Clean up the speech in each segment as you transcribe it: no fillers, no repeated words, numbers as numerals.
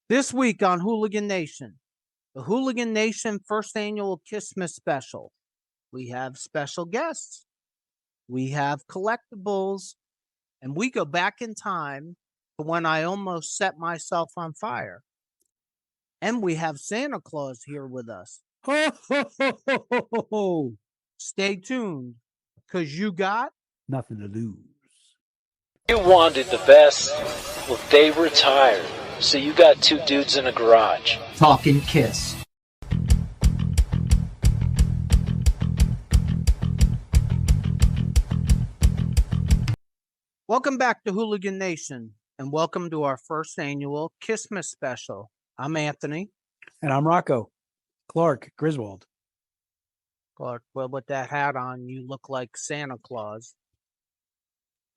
This week on Hooligan Nation, the Hooligan Nation first annual KISSmas special. We have special guests, we have collectibles, and we go back in time to when I almost set myself on fire. And we have Santa Claus here with us. Ho, ho, ho, ho, ho, ho, ho. Stay tuned, because you got Nothing to lose. You wanted the best. Well, they retired. So you got two dudes in a garage. Talking Kiss. Welcome back to Hooligan Nation, and welcome to our first annual KISSmas special. I'm Anthony. And I'm Rocco. Clark Griswold. Clark, well, with that hat on, you look like Santa Claus.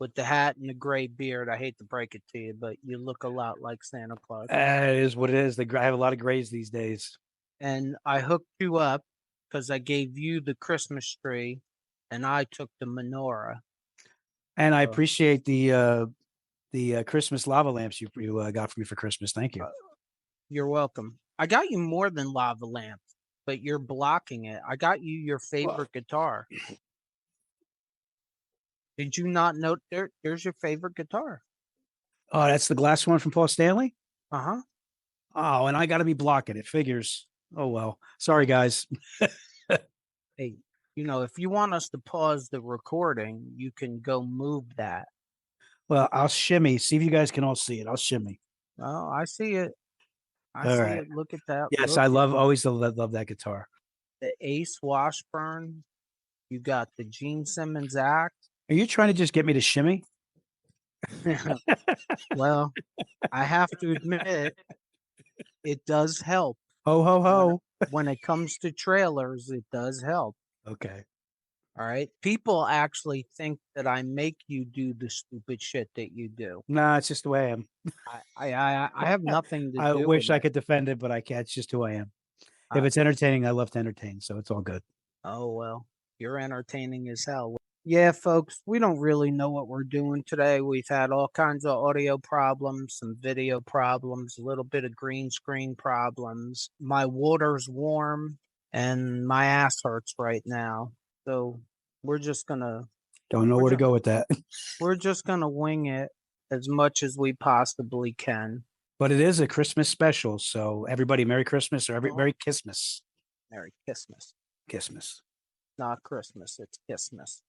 With the hat and the gray beard, I hate to break it to you, but you look a lot like Santa Claus. It is what it is. I have a lot of grays these days. And I hooked you up because I gave you the Christmas tree, and I took the menorah. And I appreciate the Christmas lava lamps you got for me for Christmas. Thank you. You're welcome. I got you more than lava lamps, but you're blocking it. I got you your favorite guitar. Did you not note there's your favorite guitar? Oh, that's the glass one from Paul Stanley? Uh-huh. Oh, and I got to be blocking it. Figures. Oh, well. Sorry, guys. Hey, if you want us to pause the recording, you can go move that. Well, I'll shimmy. See if you guys can all see it. I'll shimmy. Oh, I see it. I All see right. it. Look at that. Yes, Look I at always love that guitar. the Ace Washburn. You got the Gene Simmons Act. Are you trying to just get me to shimmy? Well, I have to admit, it does help. Ho, ho, ho. When it comes to trailers, it does help. Okay. All right. People actually think that I make you do the stupid shit that you do. Nah, it's just the way I am. I have nothing to I do wish with I could defend it, but I can't. It's just who I am. If I- it's entertaining, I love to entertain, so it's all good. Oh, well, you're entertaining as hell. Yeah, folks, we don't really know what we're doing today. We've had all kinds of audio problems, some video problems, a little bit of green screen problems. My water's warm and my ass hurts right now. So we're just going to Don't know where to go with that. we're just going to wing it as much as we possibly can. But it is a Christmas special, so everybody, Merry Christmas or Merry KISSmas. Merry KISSmas. KISSmas. Not Christmas, it's KISSmas.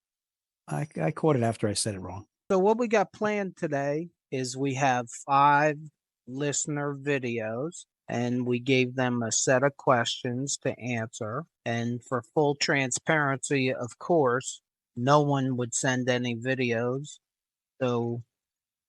I caught it after I said it wrong. So what we got planned today is we have 5 listener videos, and we gave them a set of questions to answer. And for full transparency, of course, no one would send any videos. So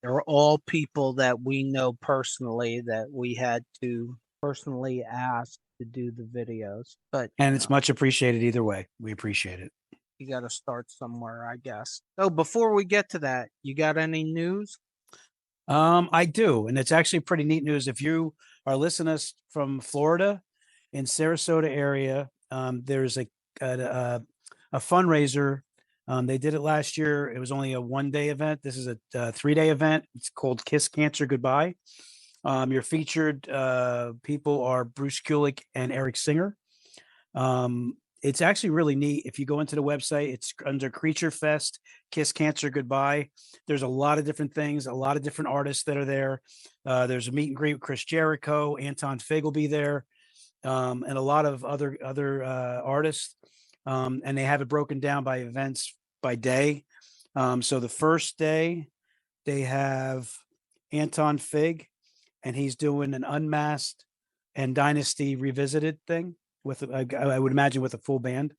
they're all people that we know personally that we had to personally ask to do the videos. And it's much appreciated either way. We appreciate it. You got to start somewhere, I guess. So before we get to that, you got any news? I do, and it's actually pretty neat news. If you are listening us from Florida, in Sarasota area, there's a fundraiser. They did it last year. It was only a 1-day event. This is a 3-day event. It's called Kiss Cancer Goodbye. Your featured people are Bruce Kulick and Eric Singer. It's actually really neat. If you go into the website, it's under Creature Fest, Kiss Cancer Goodbye. There's a lot of different things, a lot of different artists that are there. There's a meet and greet with Chris Jericho, Anton Fig will be there, and a lot of other artists. And they have it broken down by events by day. So the first day, they have Anton Fig, and he's doing an Unmasked and Dynasty Revisited thing. I would imagine with a full band,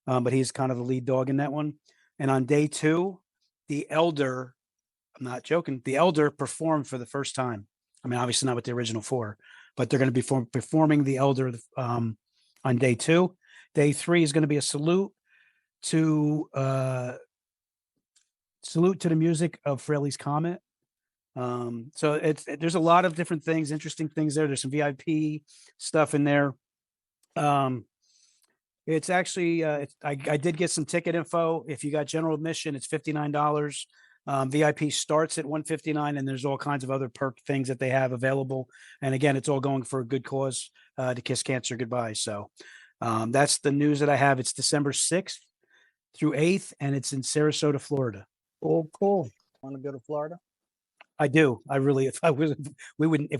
but he's kind of the lead dog in that one. And on day 2, the Elder, I'm not joking, the Elder performed for the first time. I mean, obviously not with the original 4, but they're going to be performing the Elder on day 2. Day 3 is going to be a salute to the music of Fraley's Comet. So there's a lot of different things, interesting things there. There's some VIP stuff in there. It's actually I did get some ticket info. If you got general admission, it's $59. VIP starts at $159, and there's all kinds of other perk things that they have available. And again, it's all going for a good cause to kiss cancer goodbye. So that's the news that I have. It's December 6th through 8th, and it's in Sarasota, Florida. Oh, cool. Want to go to Florida? I do. I really, if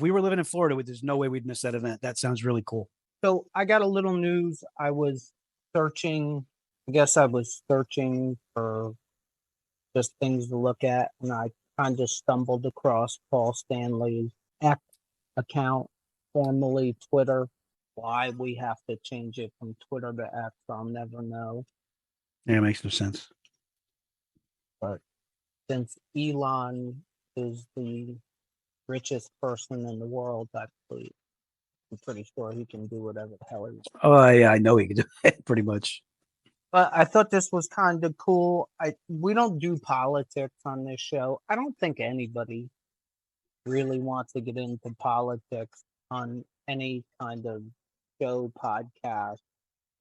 we were living in Florida, there's no way we'd miss that event. That sounds really cool. So I got a little news. I was searching for just things to look at, and I kind of stumbled across Paul Stanley's X account, formerly Twitter. Why we have to change it from Twitter to X, I'll never know. Yeah, it makes no sense. But since Elon is the richest person in the world, I'm pretty sure he can do whatever the hell he wants. Oh, yeah, I know he can do it pretty much. But I thought this was kind of cool. We don't do politics on this show. I don't think anybody really wants to get into politics on any kind of show, podcast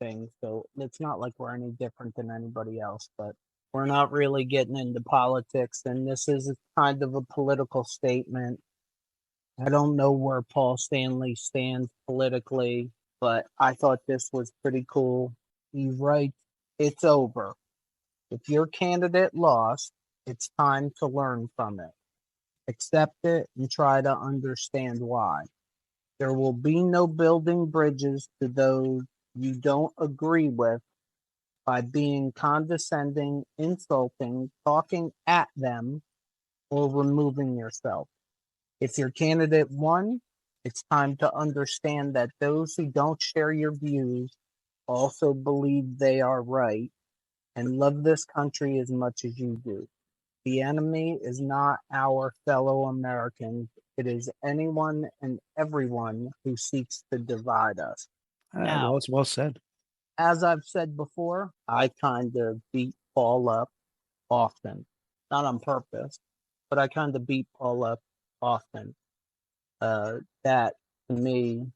thing. So it's not like we're any different than anybody else, but we're not really getting into politics. And this is kind of a political statement. I don't know where Paul Stanley stands politically, but I thought this was pretty cool. He writes, "It's over. If your candidate lost, it's time to learn from it. Accept it and try to understand why. There will be no building bridges to those you don't agree with by being condescending, insulting, talking at them, or removing yourself. If your candidate won, it's time to understand that those who don't share your views also believe they are right and love this country as much as you do. The enemy is not our fellow Americans. It is anyone and everyone who seeks to divide us." Now, Well, it's well said. as I've said before, I kind of beat Paul up often. Not on purpose, but I kind of beat Paul up often. That, to me,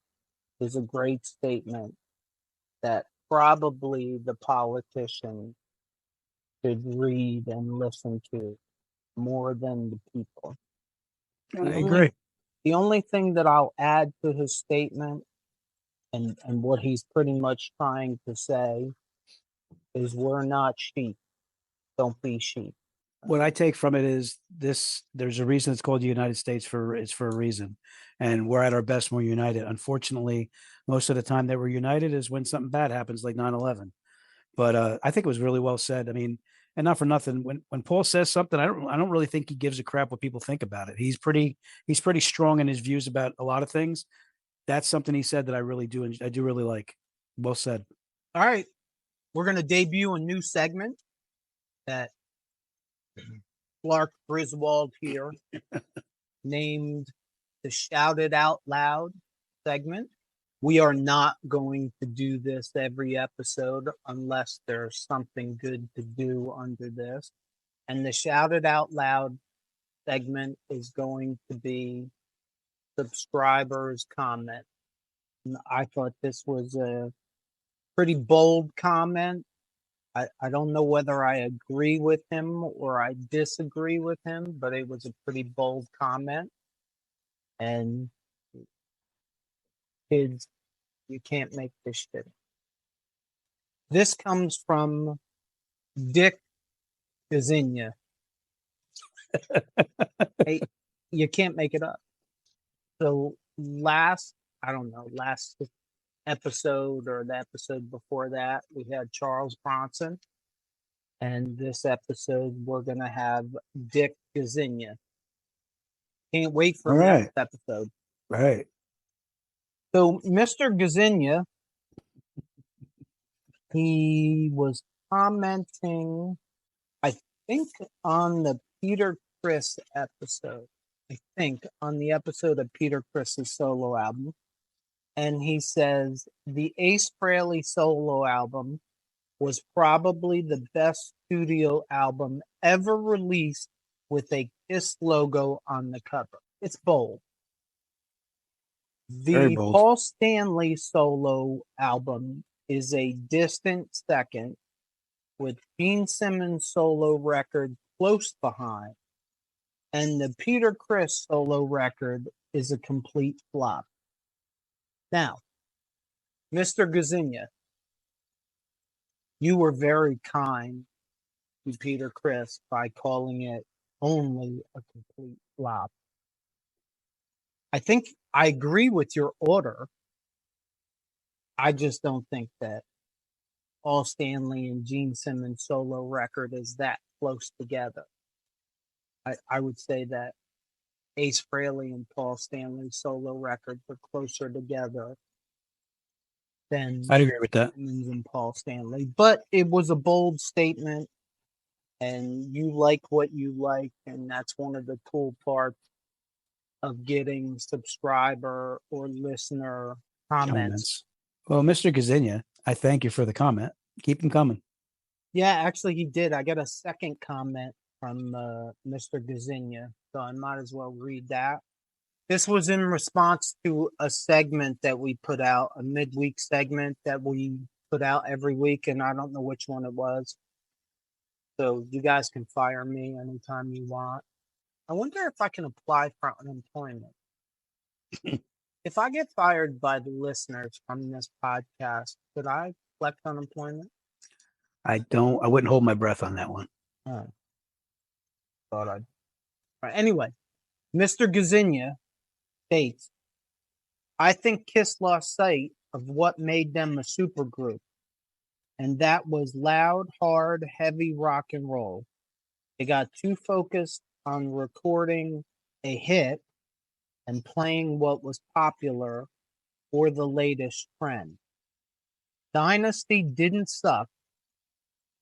is a great statement that probably the politicians should read and listen to more than the people. I agree. The only thing that I'll add to his statement and what he's pretty much trying to say is we're not sheep. Don't be sheep. What I take from it is this: there's a reason it's called the United States it's for a reason, and we're at our best when we're united. Unfortunately, most of the time that we're united is when something bad happens, like 9/11. But I think it was really well said. I mean, and not for nothing, when Paul says something, I don't really think he gives a crap what people think about it. He's pretty strong in his views about a lot of things. That's something he said that I do really like. Well said. All right. We're going to debut a new segment that Clark Griswold here named the Shout It Out Loud segment. We are not going to do this every episode unless there's something good to do under this. And the Shout It Out Loud segment is going to be subscribers' comment. And I thought this was a pretty bold comment. I don't know whether I agree with him or I disagree with him, but it was a pretty bold comment. And kids, you can't make this shit. This comes from Dick Gazinia. Hey, you can't make it up. So last episode or the episode before that, we had Charles Bronson. And this episode, we're going to have Dick Gazinia. Can't wait for next episode. Right. So Mr. Gazinia, he was commenting, I think, on the Peter Criss episode. On the episode of Peter Criss's solo album. And he says, the Ace Frehley solo album was probably the best studio album ever released with a KISS logo on the cover. It's bold. The Paul Stanley solo album is a distant second, with Gene Simmons' solo record close behind. And the Peter Criss solo record is a complete flop. Now, Mr. Gazinia, you were very kind to Peter Criss by calling it only a complete flop. I think I agree with your order. I just don't think that Paul Stanley and Gene Simmons solo record is that close together. I would say that Ace Frehley and Paul Stanley solo records are closer together than I'd agree with that. Simmons and Paul Stanley. But it was a bold statement, and you like what you like, and that's one of the cool parts of getting subscriber or listener comments. Well, Mr. Gazinia, I thank you for the comment. Keep them coming. Yeah, actually, he did. I got a second comment from Mr. Gazinia, so I might as well read that. This was in response to a segment that we put out, a midweek segment that we put out every week, and I don't know which one it was. So you guys can fire me anytime you want. I wonder if I can apply for unemployment. If I get fired by the listeners from this podcast, could I collect unemployment? I wouldn't hold my breath on that one. Oh. Thought I'd. Right. Anyway, Mr. Gazinia states, I think KISS lost sight of what made them a supergroup, and that was loud, hard, heavy rock and roll. They got too focused on recording a hit and playing what was popular or the latest trend. Dynasty didn't suck,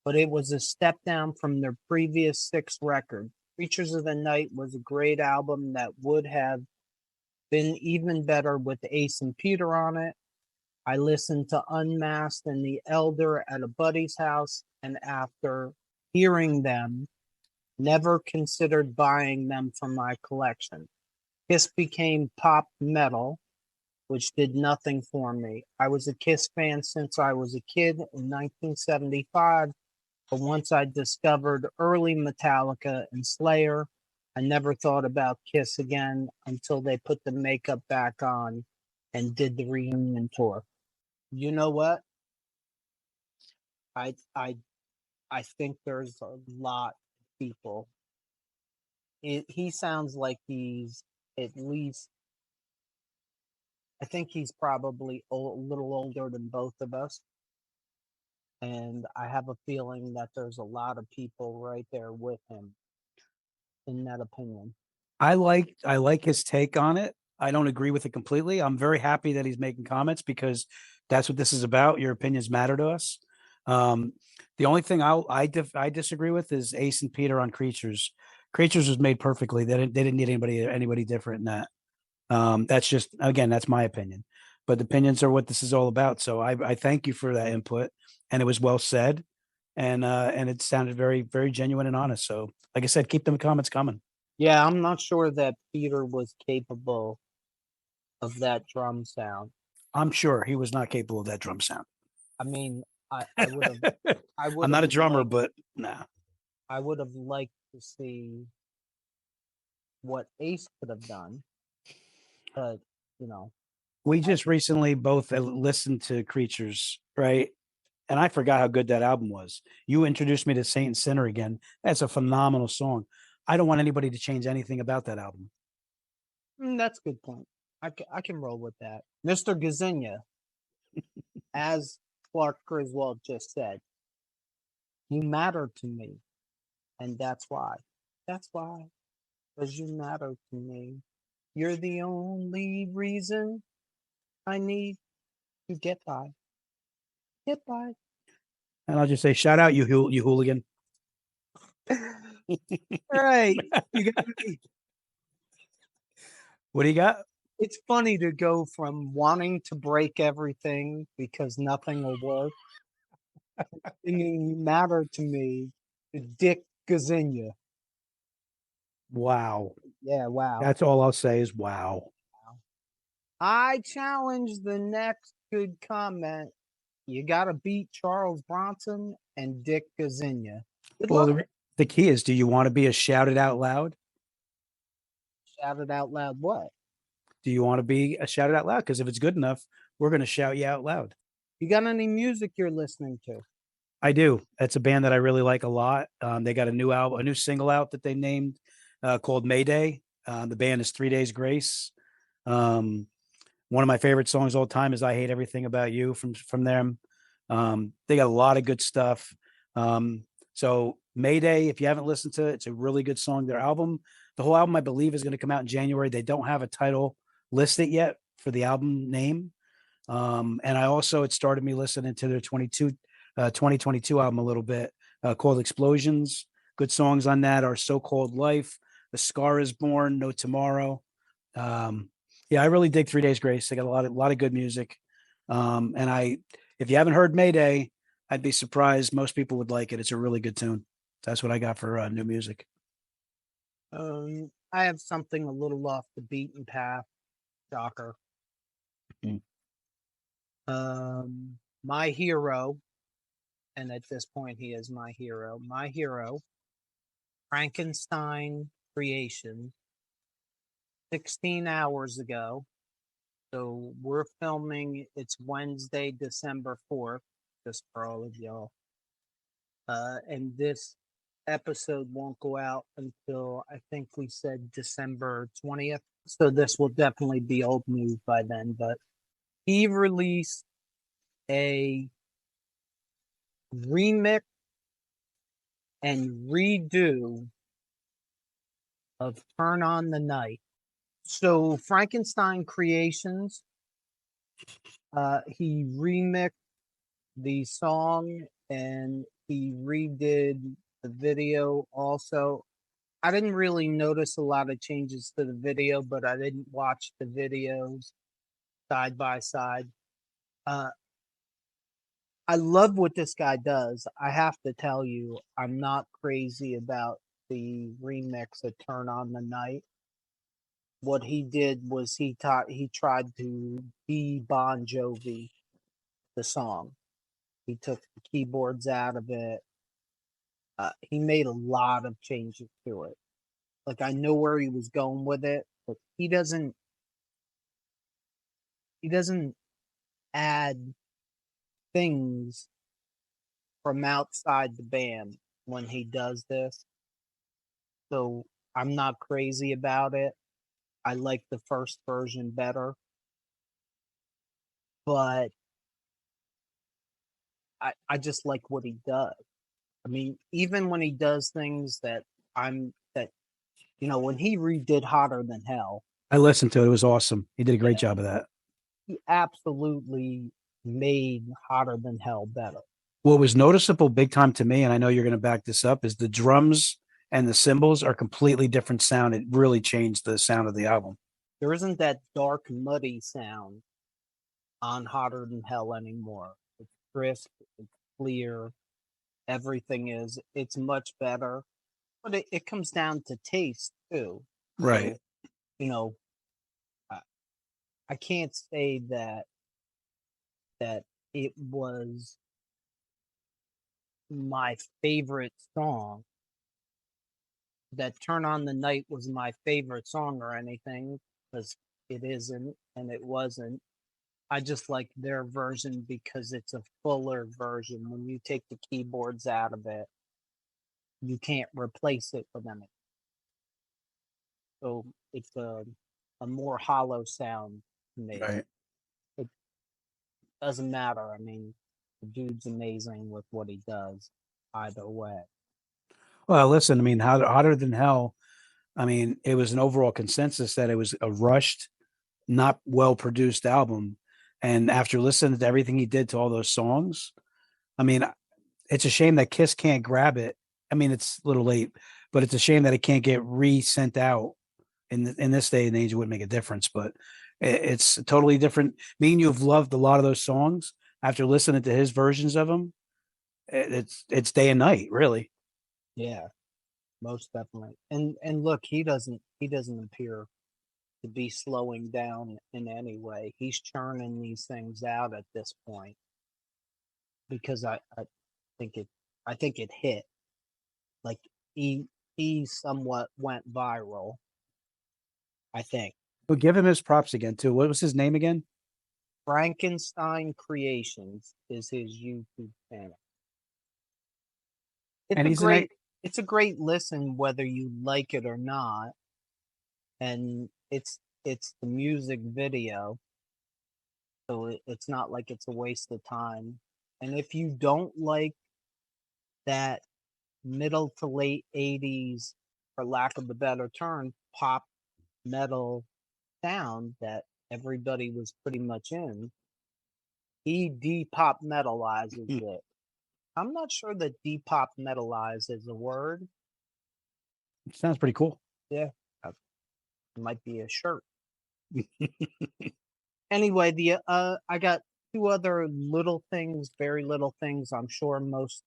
but it was a step down from their previous 6 records. Creatures of the Night was a great album that would have been even better with Ace and Peter on it. I listened to Unmasked and The Elder at a buddy's house, and after hearing them, never considered buying them for my collection. KISS became pop metal, which did nothing for me. I was a KISS fan since I was a kid in 1975, but once I discovered early Metallica and Slayer, I never thought about KISS again until they put the makeup back on and did the reunion tour. You know what? I think there's a lot of people. He sounds like he's at least, I think he's probably a little older than both of us. And I have a feeling that there's a lot of people right there with him in that opinion. I like his take on it. I don't agree with it completely. I'm very happy that he's making comments because that's what this is about. Your opinions matter to us. The only thing I disagree with is Ace and Peter on Creatures. Creatures was made perfectly. They didn't need anybody different in that. That's just, again, that's my opinion. But opinions are what this is all about. So I thank you for that input, and it was well said, and it sounded very, very genuine and honest. So, like I said, keep them comments coming. Yeah, I'm not sure that Peter was capable of that drum sound. I'm sure he was not capable of that drum sound. I mean, I would have. I'm not a drummer, but nah. I would have liked to see what Ace could have done, but you know. We just recently both listened to Creatures, right? And I forgot how good that album was. You introduced me to Saint and Sinner again. That's a phenomenal song. I don't want anybody to change anything about that album. That's a good point. I can roll with that. Mr. Gazinia, as Clark Griswold just said, you matter to me. And that's why. That's why. Because you matter to me. You're the only reason I need to get by. Get by. And I'll just say, shout out, you hooligan. All right. You got me. What do you got? It's funny to go from wanting to break everything because nothing will work. You matter to me, Dick Gazinia. Wow. Yeah, wow. That's all I'll say is wow. I challenge the next good comment. You got to beat Charles Bronson and Dick Gazinia. Well, The key is, do you want to be a shouted out loud? Shout it out loud. What? Do you want to be a shouted out loud? Because if it's good enough, we're going to shout you out loud. You got any music you're listening to? I do. That's a band that I really like a lot. They got a new album, a new single out that they named called Mayday. The band is 3 Days Grace. One of my favorite songs all time is "I Hate Everything About You" from them. They got a lot of good stuff. So Mayday, if you haven't listened to it, it's a really good song. Their album, the whole album, I believe, is going to come out in January. They don't have a title listed yet for the album name. And I also, it started me listening to their 2022 album a little bit called Explosions. Good songs on that are So-Called Life, The Scar Is Born, No Tomorrow. Yeah, I really dig 3 Days Grace. They got a lot of good music. And if you haven't heard Mayday, I'd be surprised. Most people would like it. It's a really good tune. That's what I got for new music. I have something a little off the beaten path. Shocker. My hero, and at this point he is my hero. My hero, Frankenstein creation, 16 hours ago. So we're filming. It's Wednesday, December 4th, just for all of y'all. And this episode won't go out until I think we said December 20th. So this will definitely be old news by then. But he released a remix and redo of Turn on the Night. So Frankenstein Creations, he remixed the song and he redid the video also. I didn't really notice a lot of changes to the video, but I didn't watch the videos side by side. I love what this guy does. I have to tell you, I'm not crazy about the remix of Turn on the Night. What he did was he tried to be Bon Jovi the song. He took the keyboards out of it. He made a lot of changes to it. Like, I know where he was going with it, but he doesn't add things from outside the band when he does this. So I'm not crazy about it. I like the first version better. But I just like what he does. I mean, even when he does things that when he redid Hotter Than Hell, I listened to it. It was awesome. He did a great job of that. he absolutely made Hotter Than Hell better. What was noticeable big time to me, and I know you're going to back this up, is the drums and the cymbals are completely different sound. It really changed the sound of the album. There isn't that dark, muddy sound on Hotter Than Hell anymore. It's crisp, it's clear, it's much better. But it comes down to taste too. Right. So, I can't say that it was my favorite song, that Turn on the Night was my favorite song or anything, because it isn't and it wasn't. I just like their version because it's a fuller version. When you take the keyboards out of it, you can't replace it with anything. So it's a more hollow sound to me. Right. It doesn't matter. I mean, the dude's amazing with what he does either way. Well, listen, I mean, Hotter Than Hell, I mean, it was an overall consensus that it was a rushed, not well produced album. And after listening to everything he did to all those songs, I mean, it's a shame that KISS can't grab it. I mean, it's a little late, but it's a shame that it can't get re-sent out. In this day and age, it wouldn't make a difference, but it's totally different. Me and you have loved a lot of those songs. After listening to his versions of them, it's day and night, really. Yeah, most definitely. And look, he doesn't appear to be slowing down in any way. He's churning these things out at this point because I think it hit. Like, he somewhat went viral, I think. But give him his props again too. What was his name again? Frankenstein Creations is his YouTube channel. It's And a he's great it's a great listen whether you like it or not. And it's the music video, so it's not like it's a waste of time. And if you don't like that middle to late 80s, for lack of a better term, pop metal sound that everybody was pretty much in, he depop metalizes it. I'm not sure that depop metalize is a word. Sounds pretty cool. Yeah, it might be a shirt. Anyway, I got two other little things, very little things. I'm sure most.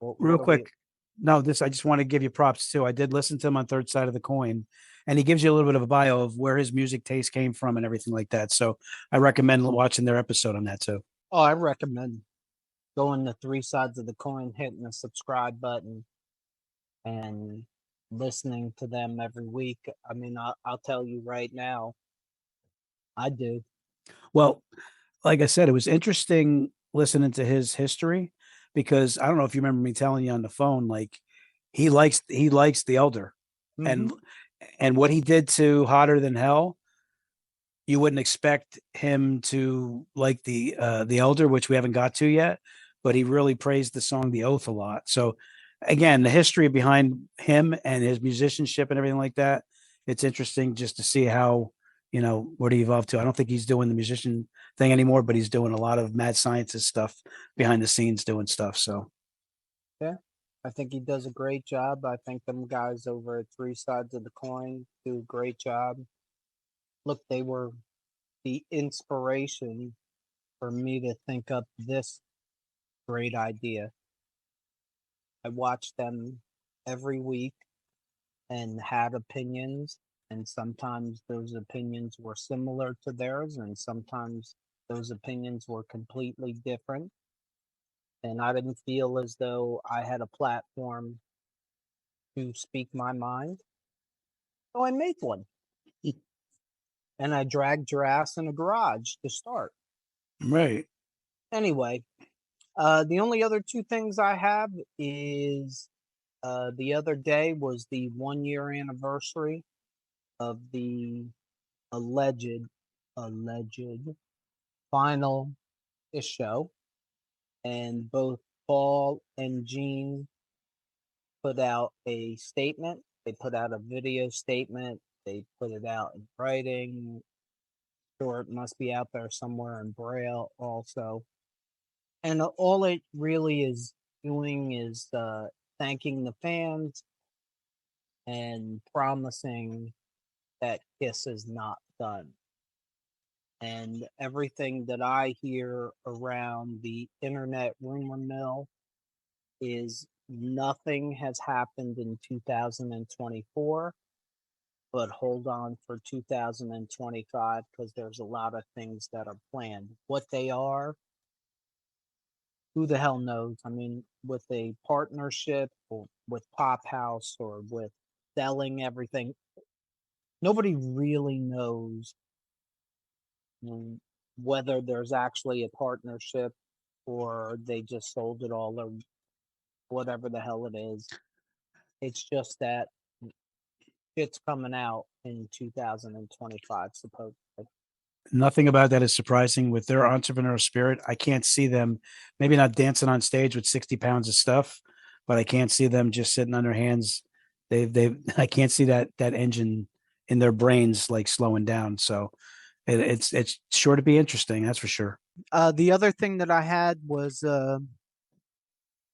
Real quick. No, I just want to give you props too. I did listen to him on Third Side of the Coin, and he gives you a little bit of a bio of where his music taste came from and everything like that. So I recommend watching their episode on that too. Oh, I recommend going to Three Sides of the Coin, hitting the subscribe button, and listening to them every week. I mean, I'll tell you right now, I do. Well, like I said, it was interesting listening to his history because I don't know if you remember me telling you on the phone, like he likes the Elder, Mhm. and what he did to Hotter Than Hell, you wouldn't expect him to like the Elder, which we haven't got to yet, but he really praised the song The Oath a lot. So again, the history behind him and his musicianship and everything like that, it's interesting just to see how, what he evolved to. I don't think he's doing the musician thing anymore, but he's doing a lot of mad scientist stuff behind the scenes doing stuff. So yeah, I think he does a great job. I think them guys over at Three Sides of the Coin do a great job. Look, they were the inspiration for me to think up this great idea. I watched them every week and had opinions, and sometimes those opinions were similar to theirs, and sometimes those opinions were completely different. And I didn't feel as though I had a platform to speak my mind, so I made one. And I dragged your ass in a garage to start. right. Anyway, the only other two things I have is the other day was the 1 year anniversary of the alleged final KISS show, and both Paul and Gene put out a statement. They put out a video statement. They put it out in writing. Sure, it must be out there somewhere in Braille also. And all it really is doing is thanking the fans and promising that KISS is not done. And everything that I hear around the internet rumor mill is nothing has happened in 2024, but hold on for 2025 because there's a lot of things that are planned. What they are, who the hell knows? I mean, with a partnership or with Pop House or with selling everything, nobody really knows whether there's actually a partnership or they just sold it all or whatever the hell it is. It's just that it's coming out in 2025, supposedly. Nothing about that is surprising with their entrepreneurial spirit. I can't see them maybe not dancing on stage with 60 pounds of stuff, but I can't see them just sitting on their hands. I can't see that engine in their brains like slowing down. So it's sure to be interesting. That's for sure. The other thing that I had was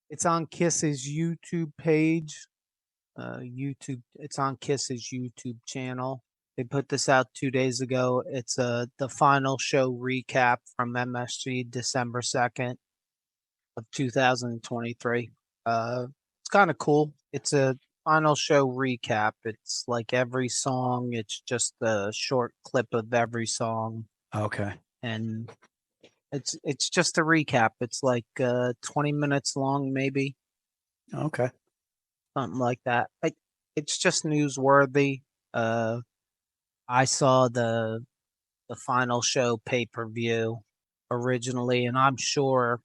it's on KISS's YouTube page. It's on KISS's YouTube channel. They put this out 2 days ago. It's the final show recap from MSG December 2nd of 2023. It's kind of cool. It's a final show recap. It's like every song. It's just a short clip of every song, Okay. and it's just a recap. It's like 20 minutes long, maybe. Okay. something like that. It's just newsworthy. I saw the final show pay-per-view originally, and I'm sure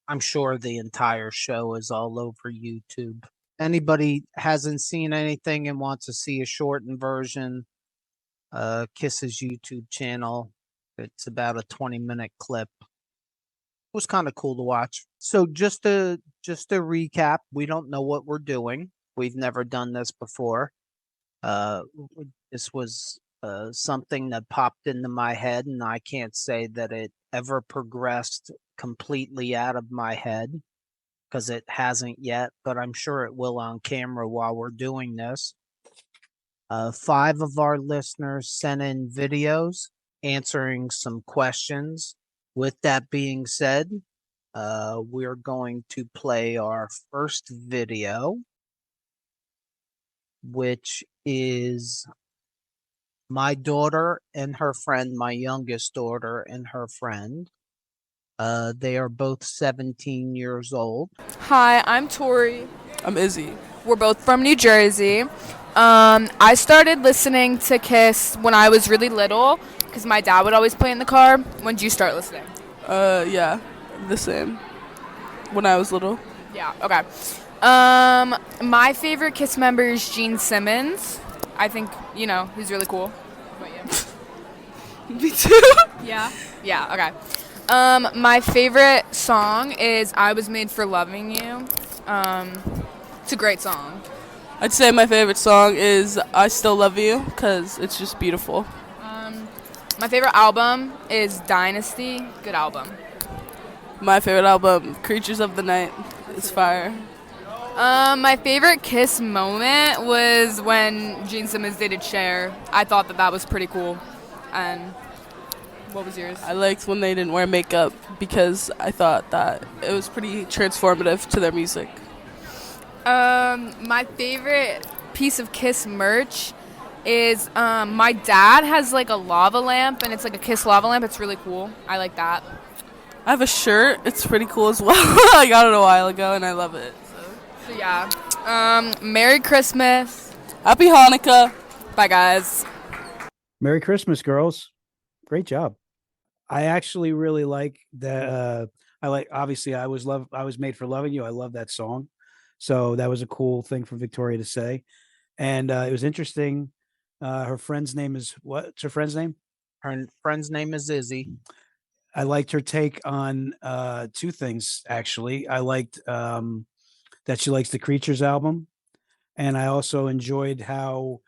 the entire show is all over YouTube. Anybody hasn't seen anything and wants to see a shortened version, Kiss's YouTube channel. It's about a 20-minute clip. It was kind of cool to watch. So just to recap, we don't know what we're doing. We've never done this before. This was something that popped into my head, and I can't say that it ever progressed completely out of my head because it hasn't yet, but I'm sure it will on camera while we're doing this. 5 of our listeners sent in videos answering some questions. With that being said, we're going to play our first video, which is my daughter and her friend, my youngest daughter and her friend. They are both 17 years old. Hi, I'm Tori. I'm Izzy. We're both from New Jersey. I started listening to KISS when I was really little because my dad would always play in the car. When did you start listening? Yeah, the same. When I was little. Yeah, okay. My favorite KISS member is Gene Simmons. I think, he's really cool. What about you? Me too. Yeah? Yeah, okay. My favorite song is I Was Made for Loving You. It's a great song. I'd say my favorite song is I Still Love You because it's just beautiful. My favorite album is Dynasty. Good album. My favorite album, Creatures of the Night, is fire. My favorite KISS moment was when Gene Simmons dated Cher. I thought that was pretty cool. And what was yours? I liked when they didn't wear makeup because I thought that it was pretty transformative to their music. My favorite piece of KISS merch is my dad has like a lava lamp, and it's like a KISS lava lamp. It's really cool. I like that. I have a shirt. It's pretty cool as well. I got it a while ago, and I love it. So yeah. Merry Christmas. Happy Hanukkah. Bye, guys. Merry Christmas, girls. Great job. I actually really like that. Obviously I was made for loving you. I love that song. So that was a cool thing for Victoria to say. And it was interesting. Her friend's name is, what's her friend's name? Her friend's name is Izzy. I liked her take on 2 things, actually. I liked that she likes the Creatures album. And I also enjoyed how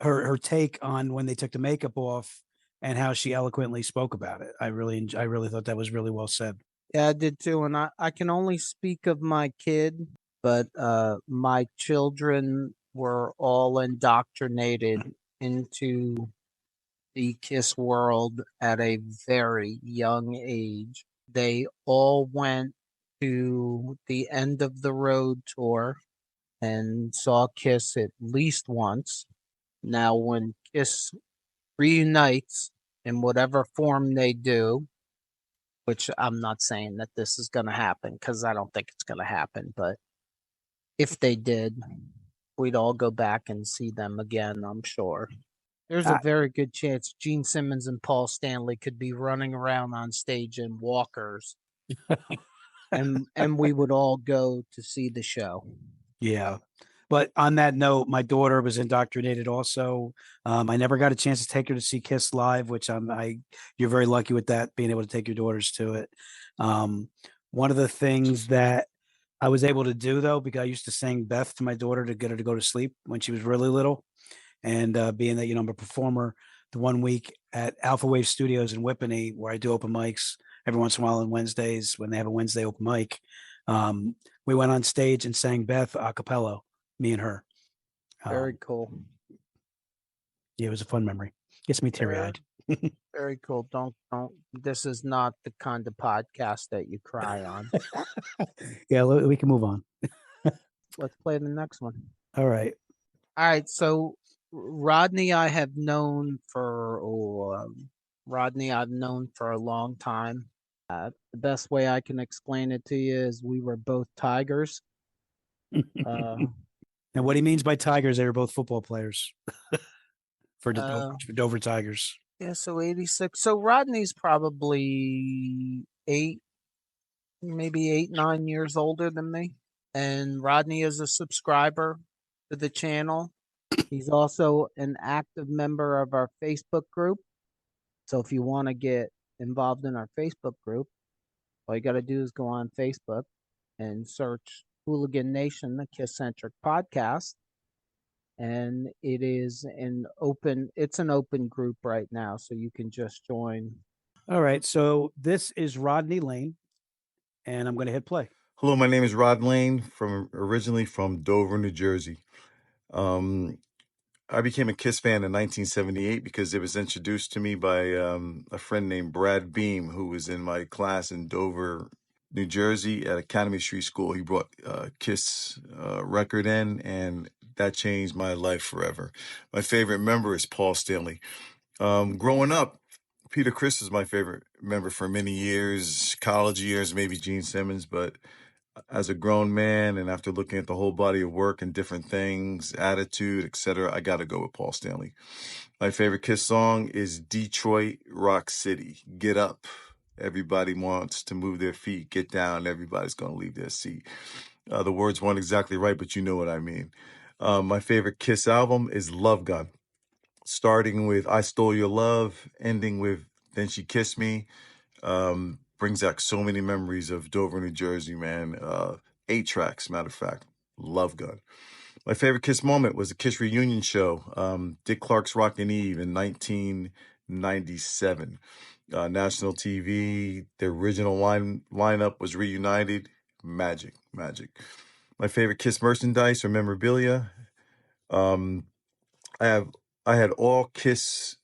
her take on when they took the makeup off and how she eloquently spoke about it. I really thought that was really well said. Yeah, I did too. And I can only speak of my kid, but my children were all indoctrinated into the KISS world at a very young age. They all went to the End of the Road tour and saw KISS at least once. Now, when KISS reunites in whatever form they do, which I'm not saying that this is going to happen because I don't think it's going to happen, but if they did, we'd all go back and see them again, I'm sure. There's a very good chance Gene Simmons and Paul Stanley could be running around on stage in walkers and we would all go to see the show. Yeah. But on that note, my daughter was indoctrinated also. I never got a chance to take her to see KISS live, which you're very lucky with that, being able to take your daughters to it. One of the things that I was able to do, though, because I used to sing Beth to my daughter to get her to go to sleep when she was really little. And being that, I'm a performer, the 1 week at Alpha Wave Studios in Whippany, where I do open mics every once in a while on Wednesdays when they have a Wednesday open mic, we went on stage and sang Beth a cappella. Me and her. Very cool. Yeah, it was a fun memory. Gets me teary-eyed. Very cool. Don't. This is not the kind of podcast that you cry on. Yeah, we can move on. Let's play the next one. All right. So Rodney, I've known for a long time. The best way I can explain it to you is we were both tigers. And what he means by Tigers, they were both football players for the Uh, Dover Tigers. Yeah, so 86. So Rodney's probably maybe 8, 9 years older than me. And Rodney is a subscriber to the channel. He's also an active member of our Facebook group. So if you want to get involved in our Facebook group, all you got to do is go on Facebook and search Hooligan Nation, the KISS-Centric podcast. And it's an open group right now, so you can just join. All right. So this is Rodney Lane, and I'm going to hit play. Hello, my name is Rod Lane, originally from Dover, New Jersey. I became a KISS fan in 1978 because it was introduced to me by a friend named Brad Beam, who was in my class in Dover, New Jersey at Academy Street School. He brought KISS record in, and that changed my life forever. My favorite member is Paul Stanley. Growing up, Peter Criss was my favorite member for many years, college years, maybe Gene Simmons, but as a grown man and after looking at the whole body of work and different things, attitude, etc., I got to go with Paul Stanley. My favorite KISS song is Detroit Rock City. Get up. Everybody wants to move their feet. Get down. Everybody's going to leave their seat. The words weren't exactly right, but you know what I mean. My favorite KISS album is Love Gun, starting with I Stole Your Love, ending with Then She Kissed Me. Brings back so many memories of Dover, New Jersey, man. 8 tracks, matter of fact. Love Gun. My favorite KISS moment was the KISS reunion show, Dick Clark's Rockin' Eve in 1997. National TV, the original lineup was reunited. Magic. My favorite KISS merchandise or memorabilia. I had all KISS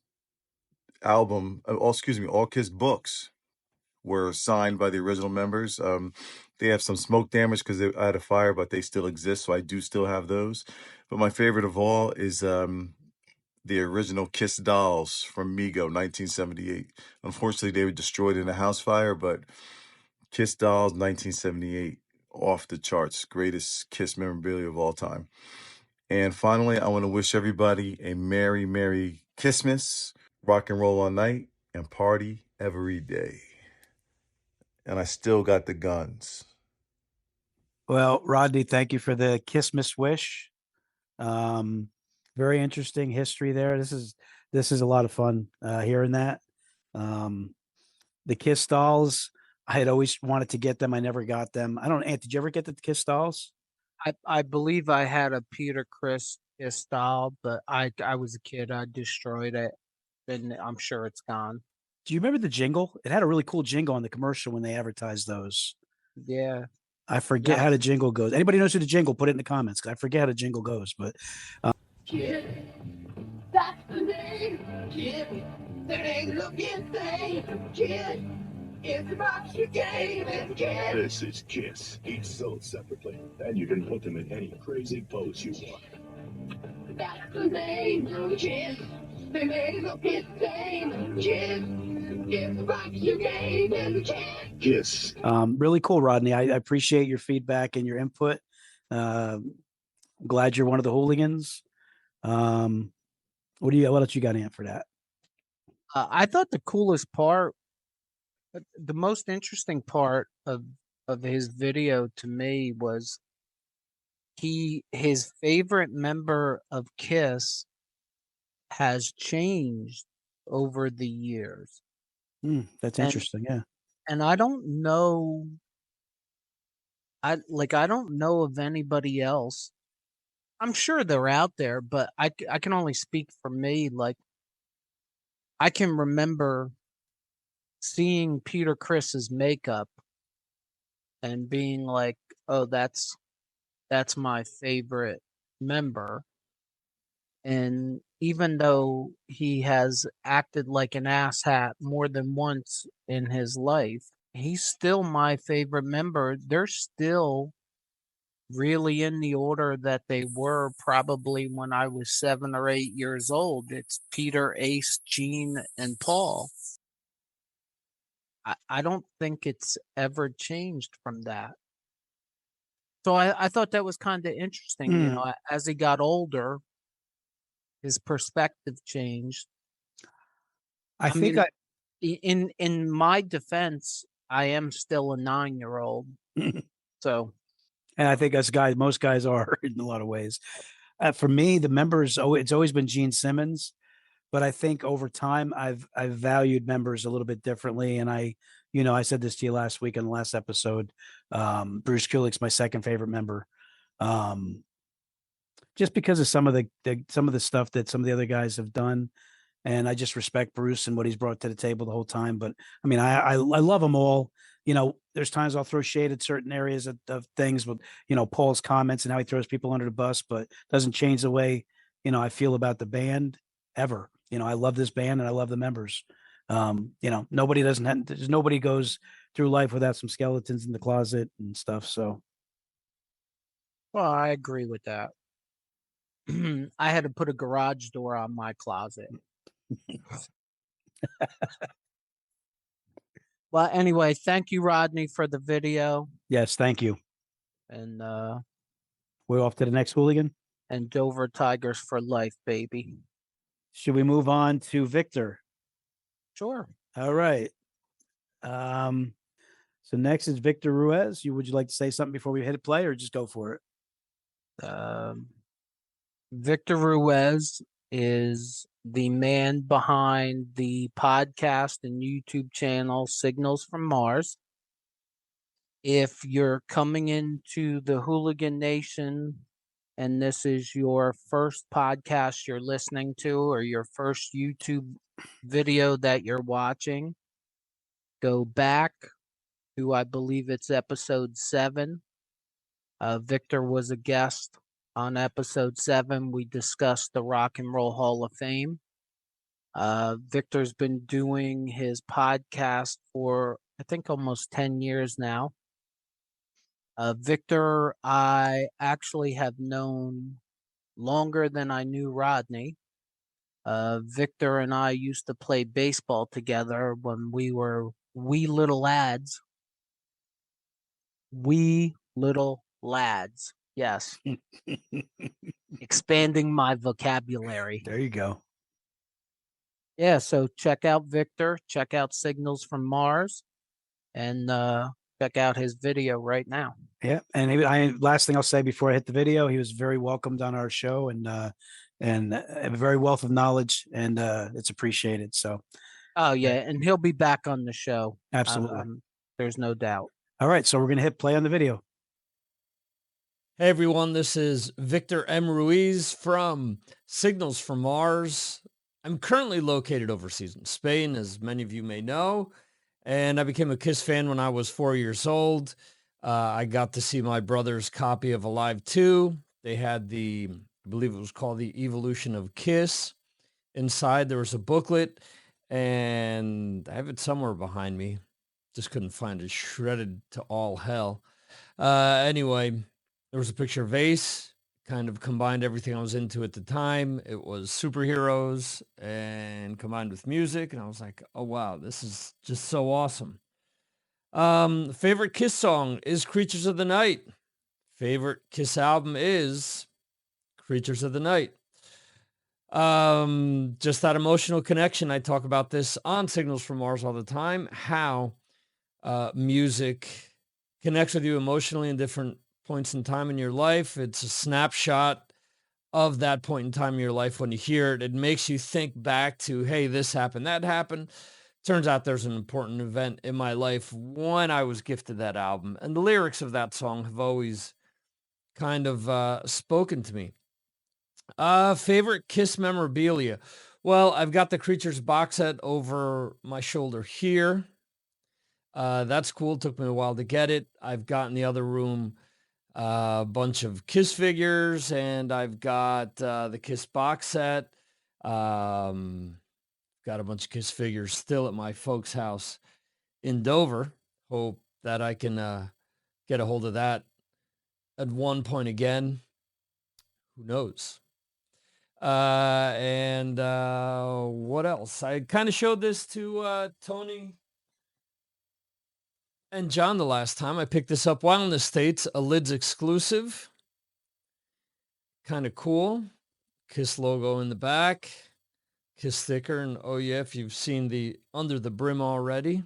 all KISS books were signed by the original members. They have some smoke damage because I had a fire, but they still exist, so I do still have those. But my favorite of all is the original KISS dolls from Mego, 1978. Unfortunately, they were destroyed in a house fire, but KISS dolls, 1978, off the charts. Greatest KISS memorabilia of all time. And finally, I want to wish everybody a Merry, Merry KISSmas, rock and roll all night, and party every day. And I still got the guns. Well, Rodney, thank you for the KISSmas wish. Very interesting history there. This is a lot of fun hearing that. The KISS dolls, I had always wanted to get them. I never got them. I don't know, Ant, did you ever get the KISS dolls? I believe I had a Peter Criss doll, but I was a kid. I destroyed it, and I'm sure it's gone. Do you remember the jingle? It had a really cool jingle on the commercial when they advertised those. Yeah. I forget how the jingle goes. Anybody knows who the jingle, put it in the comments, because I forget how the jingle goes. But Kid, that's the name. Kid, that ain't looking thing. Kid, it's about your game. And kid, this is KISS. Each sold separately, and you can put them in any crazy pose you want. that's the name. Kid, they ain't looking thing. Kid, it's about your game. And kid, KISS. Really cool, Rodney. I appreciate your feedback and your input. Glad you're one of the hooligans. What else you got, Ant, for that? I thought the coolest part, the most interesting part of his video to me was his favorite member of KISS has changed over the years. That's interesting. Yeah. And I don't know. I don't know of anybody else. I'm sure they're out there, but I can only speak for me. Like, I can remember seeing Peter Criss's makeup and being like, "Oh, that's my favorite member." And even though he has acted like an asshat more than once in his life, he's still my favorite member. They're still really in the order that they were probably when I was 7 or 8 years old. It's Peter, Ace, Gene, and Paul. I don't think it's ever changed from that. So I thought that was kind of interesting. You Mm. know, as he got older, his perspective changed. I I think mean, in my defense, I am still a 9-year-old. So and I think us guys, most guys are in a lot of ways. For me, the members, it's always been Gene Simmons, but I think over time I've valued members a little bit differently. And I said this to you last week in the last episode. Bruce Kulick's my second favorite member. Just because of some of the stuff that some of the other guys have done. And I just respect Bruce and what he's brought to the table the whole time. But I mean, I love them all. There's times I'll throw shade at certain areas of things with, Paul's comments and how he throws people under the bus, but doesn't change the way, I feel about the band ever. I love this band and I love the members. Nobody goes through life without some skeletons in the closet and stuff. So. well, I agree with that. I had to put a garage door on my closet. Well, anyway, thank you, Rodney, for the video. Yes. Thank you. And we're off to the next Hooligan. And Dover Tigers for life, baby. Should we move on to Victor? Sure. All right. So next is Victor Ruiz. Would you like to say something before we hit play, or just go for it? Victor Ruiz is the man behind the podcast and YouTube channel Signals from Mars. If you're coming into the Hooligan Nation and this is your first podcast you're listening to or your first YouTube video that you're watching, go back to, I believe it's episode 7. Victor was a guest on episode 7. We discussed the Rock and Roll Hall of Fame. Victor's been doing his podcast for, I think, almost 10 years now. Victor, I actually have known longer than I knew Rodney. Victor and I used to play baseball together when we were wee little lads. Wee little lads. Yes. Expanding my vocabulary. There you go. Yeah, so check out Victor, check out Signals from Mars, and check out his video right now. Yeah, and last thing I'll say before I hit the video, he was very welcomed on our show and a very wealth of knowledge, and it's appreciated. So, oh yeah, and he'll be back on the show. Absolutely, there's no doubt. All right, so we're gonna hit play on the video. Hey everyone, this is Victor M. Ruiz from Signals from Mars. I'm currently located overseas in Spain, as many of you may know, and I became a KISS fan when I was 4 years old. I got to see my brother's copy of Alive 2. They had I believe it was called The Evolution of KISS. Inside there was a booklet, and I have it somewhere behind me. Just couldn't find it, shredded to all hell. Anyway, there was a picture of Ace, kind of combined everything I was into at the time. It was superheroes and combined with music. And I was like, oh, wow, this is just so awesome. Favorite KISS song is Creatures of the Night. Favorite KISS album is Creatures of the Night. Just that emotional connection. I talk about this on Signals from Mars all the time, how music connects with you emotionally in different points in time in your life. It's a snapshot of that point in time in your life. When you hear it, it makes you think back to, hey, this happened, that happened. Turns out there's an important event in my life when I was gifted that album. And the lyrics of that song have always kind of spoken to me. Favorite KISS memorabilia. Well, I've got the Creatures box set over my shoulder here. That's cool. It took me a while to get it. I've got in the other room a bunch of KISS figures, and I've got the KISS box set. Got a bunch of KISS figures still at my folks' house in Dover. Hope that I can get a hold of that at one point again. Who knows? And what else? I kind of showed this to Tony And John, the last time I picked this up while in the States, a Lids exclusive. Kind of cool. KISS logo in the back. KISS sticker. And oh yeah, if you've seen the under the brim already.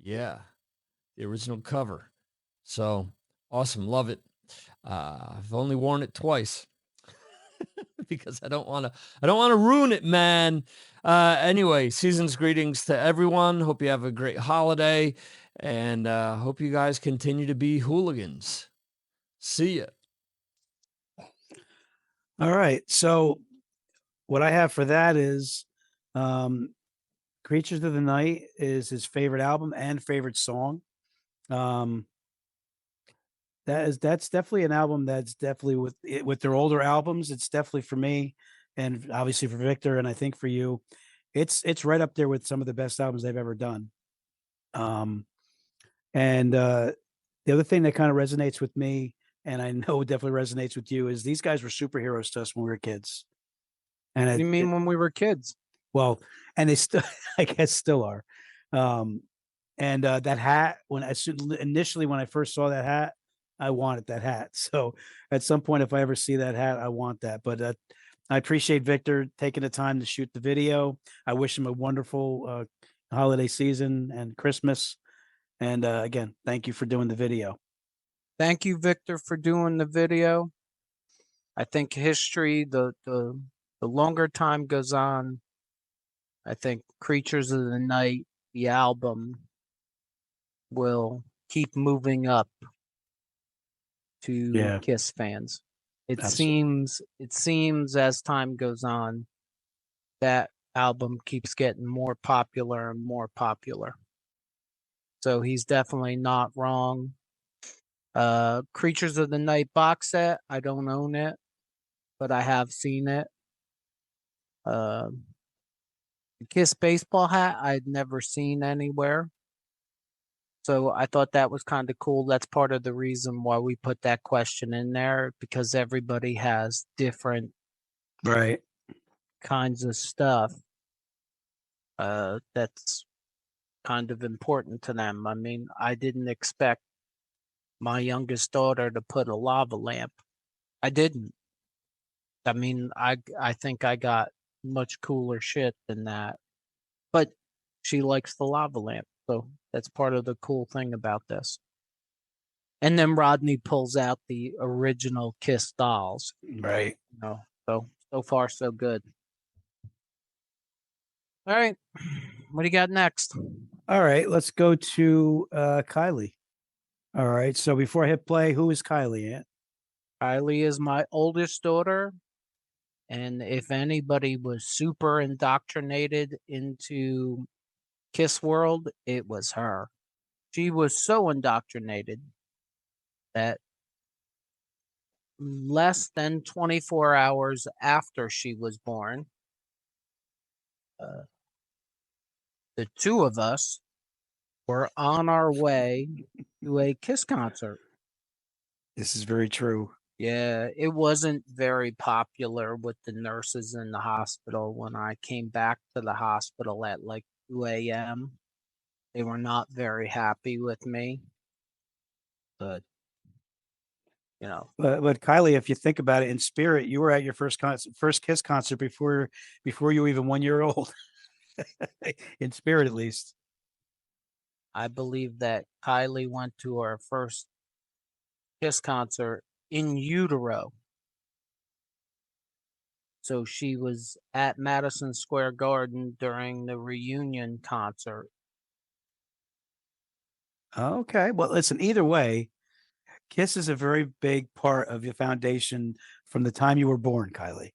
Yeah, the original cover. So awesome. Love it. I've only worn it twice because I don't want to ruin it, man. Anyway, season's greetings to everyone. Hope you have a great holiday, and hope you guys continue to be hooligans. See ya. All right. So what I have for that is Creatures of the Night is his favorite album and favorite song. That's definitely an album that's definitely with their older albums. It's definitely for me, and obviously for Victor, and I think for you, it's right up there with some of the best albums they've ever done. And the other thing that kind of resonates with me, and I know it definitely resonates with you, is these guys were superheroes to us when we were kids. And What do you mean when we were kids? well, and they still, I guess, still are. And that hat, initially when I first saw that hat, I wanted that hat. So at some point, if I ever see that hat, I want that. But I appreciate Victor taking the time to shoot the video. I wish him a wonderful holiday season and Christmas. And again, thank you for doing the video. Thank you, Victor, for doing the video. I think history, the longer time goes on, I think Creatures of the Night, the album, will keep moving up to KISS fans. It seems as time goes on, that album keeps getting more popular and more popular. So he's definitely not wrong. Creatures of the Night box set, I don't own it, but I have seen it. The KISS baseball hat I'd never seen anywhere. So I thought that was kind of cool. That's part of the reason why we put that question in there, because everybody has different kinds of stuff that's kind of important to them. I mean, I didn't expect my youngest daughter to put a lava lamp. I didn't. I mean, I think I got much cooler shit than that. But she likes the lava lamp. So that's part of the cool thing about this. And then Rodney pulls out the original KISS dolls. Right. You know, so far so good. All right. What do you got next? All right, let's go to Kylie. All right. So before I hit play, who is Kylie, Ant? Kylie is my oldest daughter. And if anybody was super indoctrinated into KISS world, it was her. She was so indoctrinated that less than 24 hours after she was born, the two of us were on our way to a KISS concert. This is very true. Yeah, it wasn't very popular with the nurses in the hospital. When I came back to the hospital at like 2 a.m., they were not very happy with me. But, you know. But Kylie, if you think about it, in spirit, you were at your first KISS concert before you were even 1 year old. In spirit, at least. I believe that Kylie went to her first KISS concert in utero. So she was at Madison Square Garden during the reunion concert. Okay. Well, listen, either way, KISS is a very big part of your foundation from the time you were born, Kylie.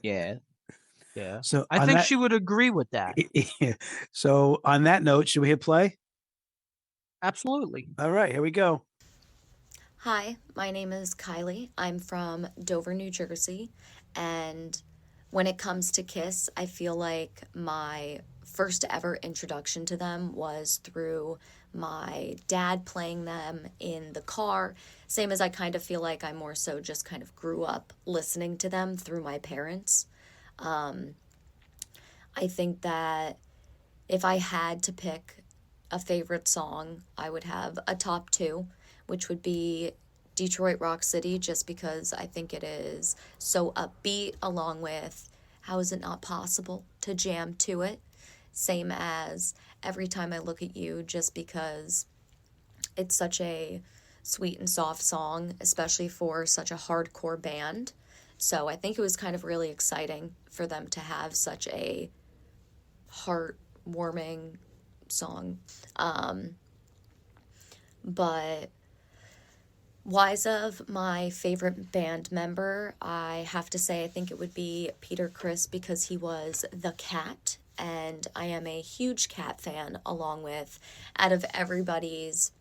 Yeah. Yeah. So I think she would agree with that. So on that note, should we hit play? Absolutely. All right, here we go. Hi, my name is Kylie. I'm from Dover, New Jersey. And when it comes to KISS, I feel like my first ever introduction to them was through my dad playing them in the car. Same as I kind of feel like I more so just kind of grew up listening to them through my parents. I think that if I had to pick a favorite song, I would have a top two, which would be Detroit Rock City, just because I think it is so upbeat, along with How Is It Not Possible to jam to it. Same as Every Time I Look at You, just because it's such a sweet and soft song, especially for such a hardcore band. So I think it was kind of really exciting for them to have such a heartwarming song. But wise of my favorite band member, I have to say I think it would be Peter Criss, because he was the Cat, and I am a huge Cat fan, along with, out of everybody's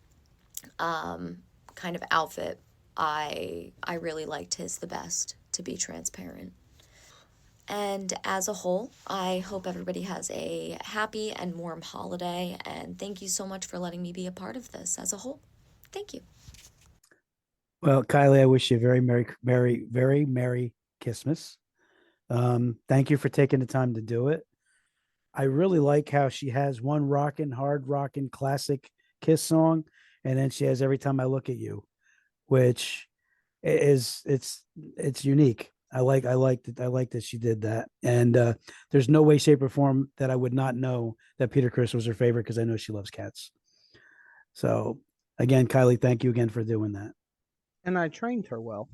kind of outfit, I really liked his the best, to be transparent. And as a whole, I hope everybody has a happy and warm holiday, and thank you so much for letting me be a part of this as a whole. Thank you. Well, Kylie, I wish you a very merry KISSmas. Thank you for taking the time to do it. I really like how she has one hard rockin' classic Kiss song, and then she has Every Time I Look at You, which is it's unique. I like that she did that, and there's no way, shape, or form that I would not know that Peter Criss was her favorite, because I know she loves cats. So again, Kylie, thank you again for doing that. And I trained her well.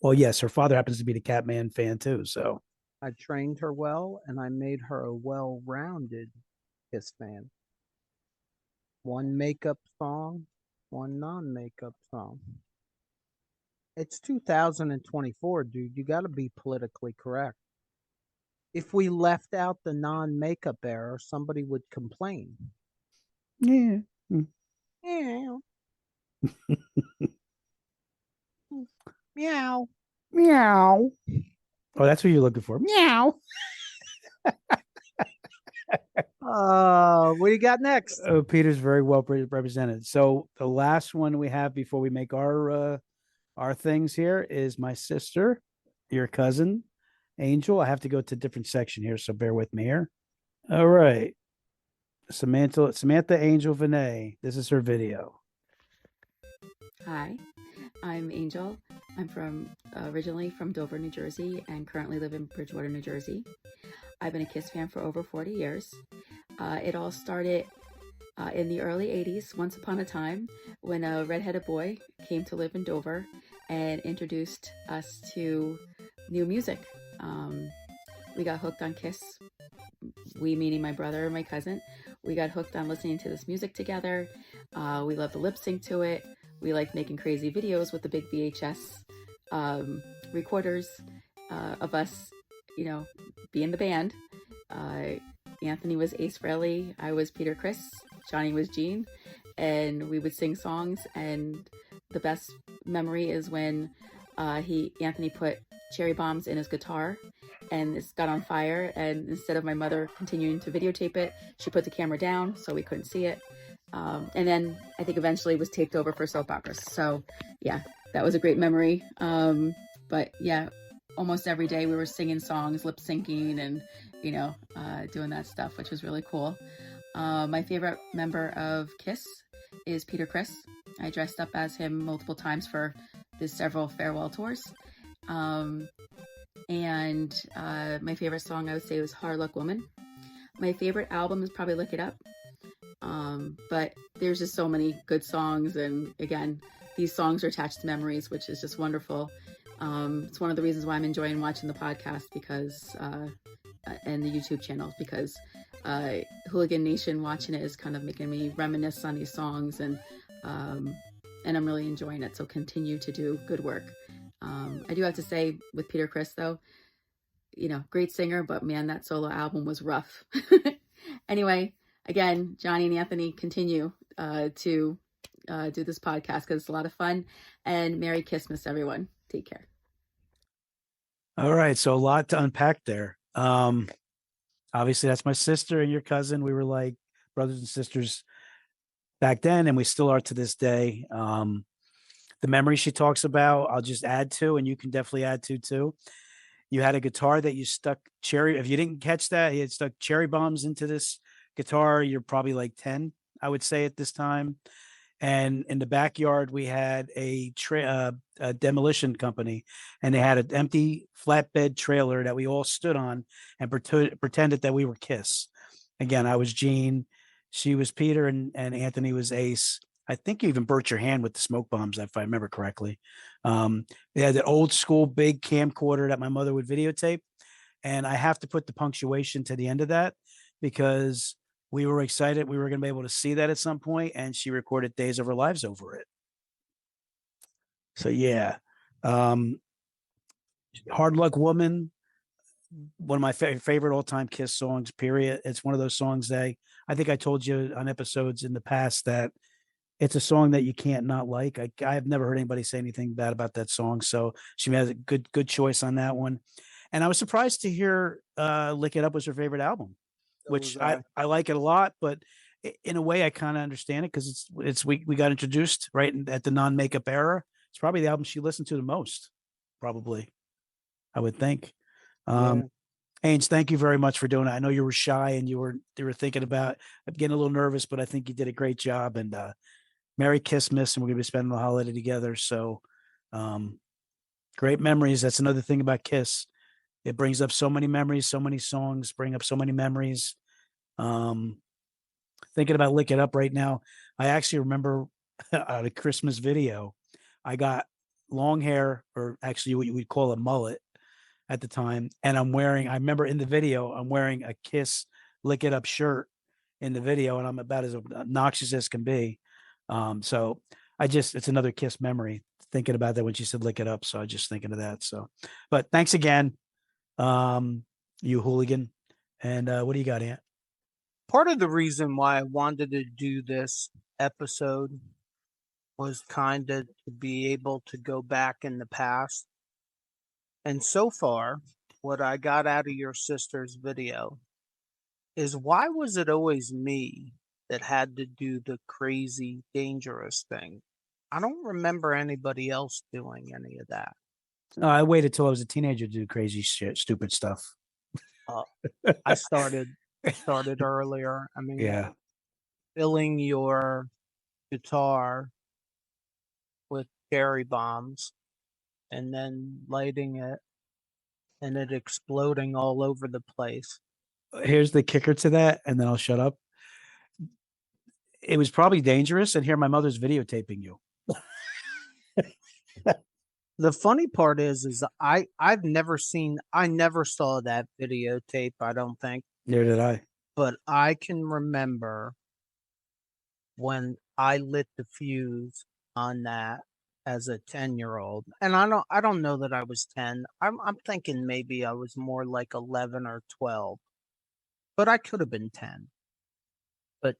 Well, yes, her father happens to be the Catman fan too, so I trained her well, and I made her a well-rounded Kiss fan. One makeup song, one non-makeup song. It's 2024, dude. You got to be politically correct. If we left out the non-makeup era, somebody would complain. yeah. Meow. Meow. Meow. Oh, that's what you're looking for. Meow. What do you got next? Peter's very well represented. So the last one we have before we make our things here is my sister, your cousin, Angel. I have to go to a different section here, so bear with me here. All right. Samantha Angel Vinay. This is her video. Hi, I'm Angel. I'm originally from Dover, New Jersey, and currently live in Bridgewater, New Jersey. I've been a KISS fan for over 40 years. It all started in the early 80s, once upon a time, when a redheaded boy came to live in Dover and introduced us to new music. We got hooked on KISS. We, meaning my brother and my cousin, we got hooked on listening to this music together. We loved to lip sync to it. We liked making crazy videos with the big VHS recorders of us, being the band. Anthony was Ace Frehley, I was Peter Criss, Johnny was Gene, and we would sing songs. And the best memory is when Anthony put cherry bombs in his guitar, and this got on fire. And instead of my mother continuing to videotape it, she put the camera down so we couldn't see it. And then I think eventually it was taped over for soap operas. So yeah, that was a great memory. But yeah, almost every day we were singing songs, lip syncing, and doing that stuff, which was really cool. My favorite member of KISS is Peter Criss. I dressed up as him multiple times for the several farewell tours. And my favorite song, I would say, was Hard Luck Woman. My favorite album is probably Lick It Up. But there's just so many good songs, and again, these songs are attached to memories, which is just wonderful. It's one of the reasons why I'm enjoying watching the podcast, because and the YouTube channel, because Hooligan Nation, watching it is kind of making me reminisce on these songs, and I'm really enjoying it. So continue to do good work. I do have to say, with Peter Criss though, great singer, but man, that solo album was rough. Anyway, again, Johnny and Anthony, continue to do this podcast, because it's a lot of fun. And Merry KISSmas, everyone. Take care. All right, so a lot to unpack there. Obviously, that's my sister and your cousin. We were like brothers and sisters back then, and we still are to this day. The memories she talks about, I'll just add to, and you can definitely add to too, You had a guitar that you stuck cherry. If you didn't catch that, he had stuck cherry bombs into this guitar. You're probably like 10, I would say, at this time. And in the backyard, we had a demolition company, and they had an empty flatbed trailer that we all stood on and pretended that we were KISS. Again, I was Gene, she was Peter, and Anthony was Ace. I think you even burnt your hand with the smoke bombs, if I remember correctly. They had that old school big camcorder that my mother would videotape. And I have to put the punctuation to the end of that because we were excited we were going to be able to see that at some point, and she recorded Days of Her Lives over it. So yeah. Hard Luck Woman, one of my favorite all-time KISS songs, period. It's one of those songs that I think I told you on episodes in the past that it's a song that you can't not like. I've never heard anybody say anything bad about that song. So she has a good choice on that one. And I was surprised to hear Lick It Up was her favorite album, which I like it a lot, but in a way I kind of understand it because we got introduced right at the non-makeup era. It's probably the album she listened to the most, probably, I would think. Ains, thank you very much for doing it. I know you were shy and you were thinking about getting a little nervous, but I think you did a great job. And Merry KISSmas, and we're gonna be spending the holiday together. So great memories. That's another thing about KISS. It brings up so many memories, so many songs bring up so many memories. Thinking about Lick It Up right now, I actually remember a Christmas video. I got long hair, or actually what you would call a mullet at the time. And I remember in the video, I'm wearing a KISS Lick It Up shirt in the video, and I'm about as obnoxious as can be. So it's another KISS memory thinking about that when she said Lick It Up. So I just thinking of that. So, but thanks again, you Hooligan. And what do you got, Ant? Part of the reason why I wanted to do this episode was kind of to be able to go back in the past. And so far, what I got out of your sister's video is, why was it always me that had to do the crazy, dangerous thing? I don't remember anybody else doing any of that. I waited till I was a teenager to do crazy shit, stupid stuff. I started earlier. I mean, yeah, filling your guitar with cherry bombs and then lighting it and it exploding all over the place. Here's the kicker to that, and then I'll shut up. It was probably dangerous, and here my mother's videotaping you. The funny part is I never saw that videotape, I don't think. Neither did I. But I can remember when I lit the fuse on that as a 10-year-old. And I don't know that I was 10. I'm thinking maybe I was more like 11 or 12. But I could have been 10. But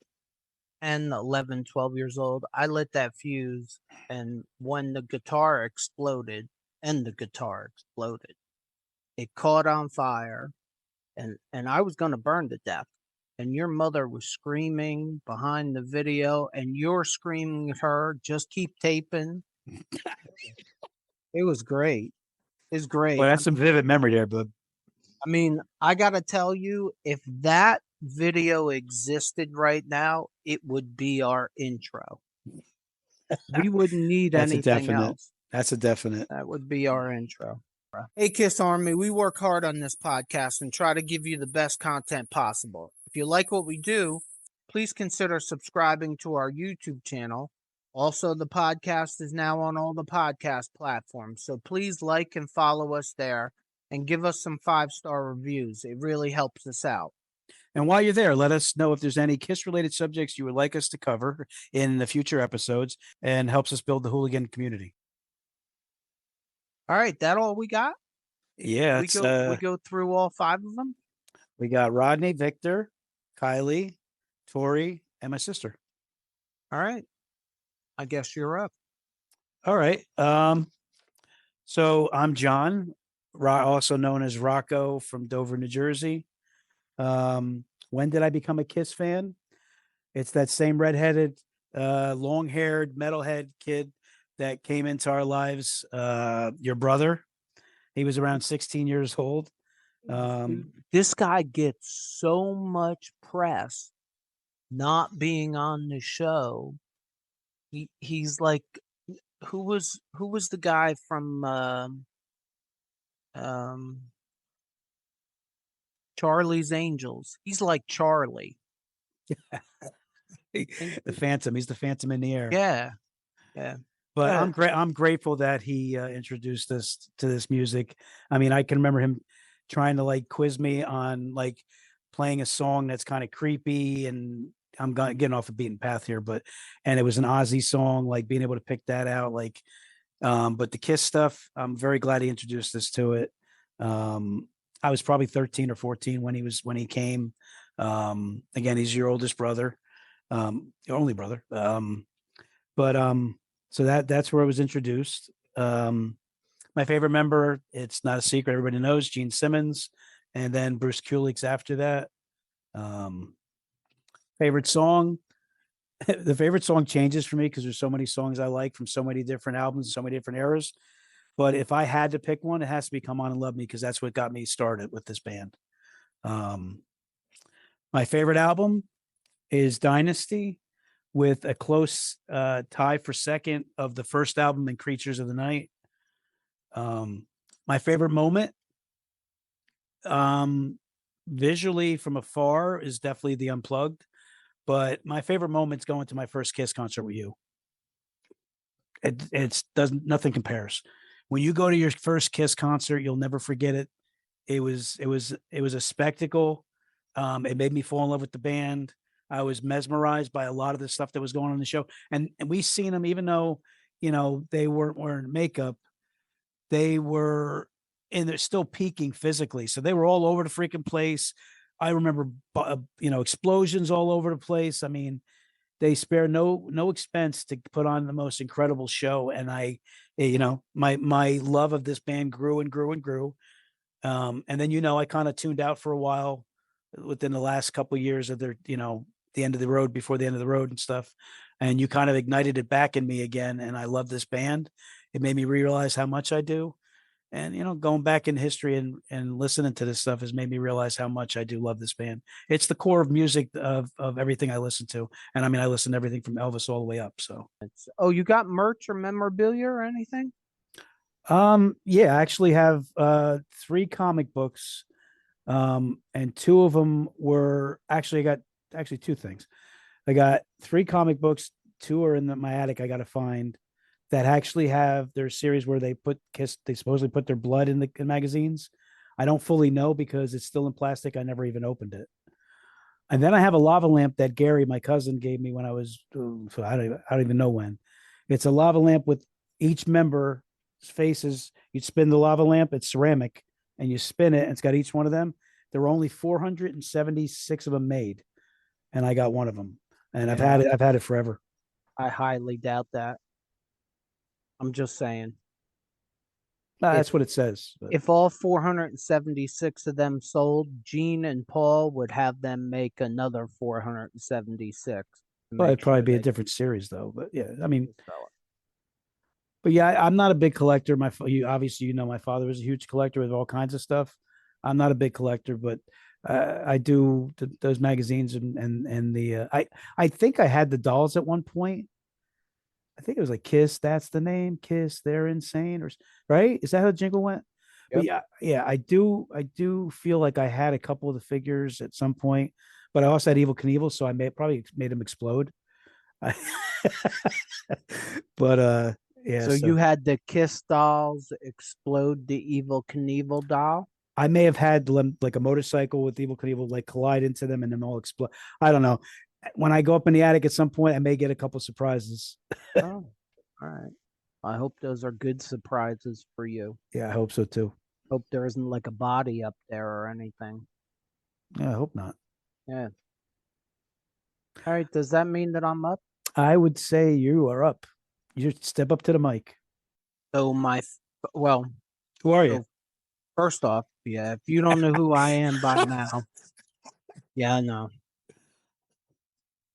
10, 11, 12 years old, I lit that fuse, and when the guitar exploded, it caught on fire, and I was going to burn to death. And your mother was screaming behind the video, and you're screaming at her, just keep taping. It was great. It's great. Well, that's some vivid memory there, bud. I mean, I got to tell you, if that video existed right now, it would be our intro. We wouldn't need anything else. That's a definite. That would be our intro. Hey, KISS Army, we work hard on this podcast and try to give you the best content possible. If you like what we do, please consider subscribing to our YouTube channel. Also, the podcast is now on all the podcast platforms, so please like and follow us there and give us some 5-star reviews. It really helps us out. And while you're there, let us know if there's any KISS-related subjects you would like us to cover in the future episodes, and helps us build the Hooligan community. All right, that all we got? Yeah. We go through all 5 of them? We got Rodney, Victor, Kylie, Tori, and my sister. All right. I guess you're up. All right. So I'm John, also known as Rocco, from Dover, New Jersey. When did I become a KISS fan? It's that same redheaded, long-haired, metalhead kid that came into our lives, your brother. He was around 16 years old. This guy gets so much press not being on the show. He's like, who was the guy from Charlie's Angels? He's like Charlie. The Phantom. He's the Phantom in the air. Yeah. Yeah. But I'm grateful that he introduced us to this music. I mean, I can remember him trying to like quiz me on like playing a song that's kind of creepy, and I'm getting off the beaten path here, and it was an Ozzy song, like being able to pick that out, like, but the Kiss stuff, I'm very glad he introduced us to it. I was probably 13 or 14 when he came. Again, he's your oldest brother, your only brother. So that's where I was introduced. My favorite member, it's not a secret, everybody knows, Gene Simmons, and then Bruce Kulick's after that. Favorite song, the favorite song changes for me because there's so many songs I like from so many different albums, so many different eras. But if I had to pick one, it has to be "Come On and Love Me" because that's what got me started with this band. My favorite album is Dynasty, with a close tie for second of the first album and Creatures of the Night. My favorite moment, visually from afar, is definitely the Unplugged, but my favorite moment's going to my first Kiss concert with you. Nothing compares. When you go to your first Kiss concert, you'll never forget it. It was a spectacle. It made me fall in love with the band. I was mesmerized by a lot of the stuff that was going on in the show. And we seen them, even though, they weren't wearing makeup, they were, and they're still peaking physically. So they were all over the freaking place. I remember, explosions all over the place. I mean, they spare no expense to put on the most incredible show. And my love of this band grew and grew and grew. And then, I kind of tuned out for a while within the last couple of years of their, the end of the road, before the end of the road and stuff. And you kind of ignited it back in me again. And I love this band. It made me realize how much I do. And, going back in history and listening to this stuff has made me realize how much I do love this band. It's the core of music of everything I listen to. And I mean, I listen to everything from Elvis all the way up. So, you got merch or memorabilia or anything? Yeah, I actually have 3 comic books. And 2 of them were I got 2 things. I got 3 comic books. 2 are in my attic. I got to find that actually have their series where they put Kiss. They supposedly put their blood in the magazines. I don't fully know because it's still in plastic. I never even opened it. And then I have a lava lamp that Gary, my cousin, gave me when I was, I don't even know when. It's a lava lamp with each member's faces. You'd spin the lava lamp. It's ceramic, and you spin it, and it's got each one of them. There were only 476 of them made, and I got one of them. And I've had it forever. I highly doubt that. I'm just saying. That's what it says. But if all 476 of them sold, Gene and Paul would have them make another 476. Well, it'd probably be a different series, though. But yeah, I mean, but yeah, I'm not a big collector. Obviously, my father was a huge collector with all kinds of stuff. I'm not a big collector, but I do those magazines and the I think I had the dolls at one point. I think it was like Kiss. That's the name, Kiss. They're insane, or right? Is that how the jingle went? Yep. But yeah. I do feel like I had a couple of the figures at some point, but I also had Evel Knievel, so I probably made him explode. But yeah. So you had the Kiss dolls explode the Evel Knievel doll? I may have had like a motorcycle with Evel Knievel like collide into them and then all explode. I don't know. When I go up in the attic at some point, I may get a couple surprises. Oh, all right. I hope those are good surprises for you. Yeah, I hope so too. Hope there isn't like a body up there or anything. Yeah, I hope not. Yeah. All right. Does that mean that I'm up? I would say you are up. You step up to the mic. So who are you? First off, if you don't know who I am by now, yeah, I know.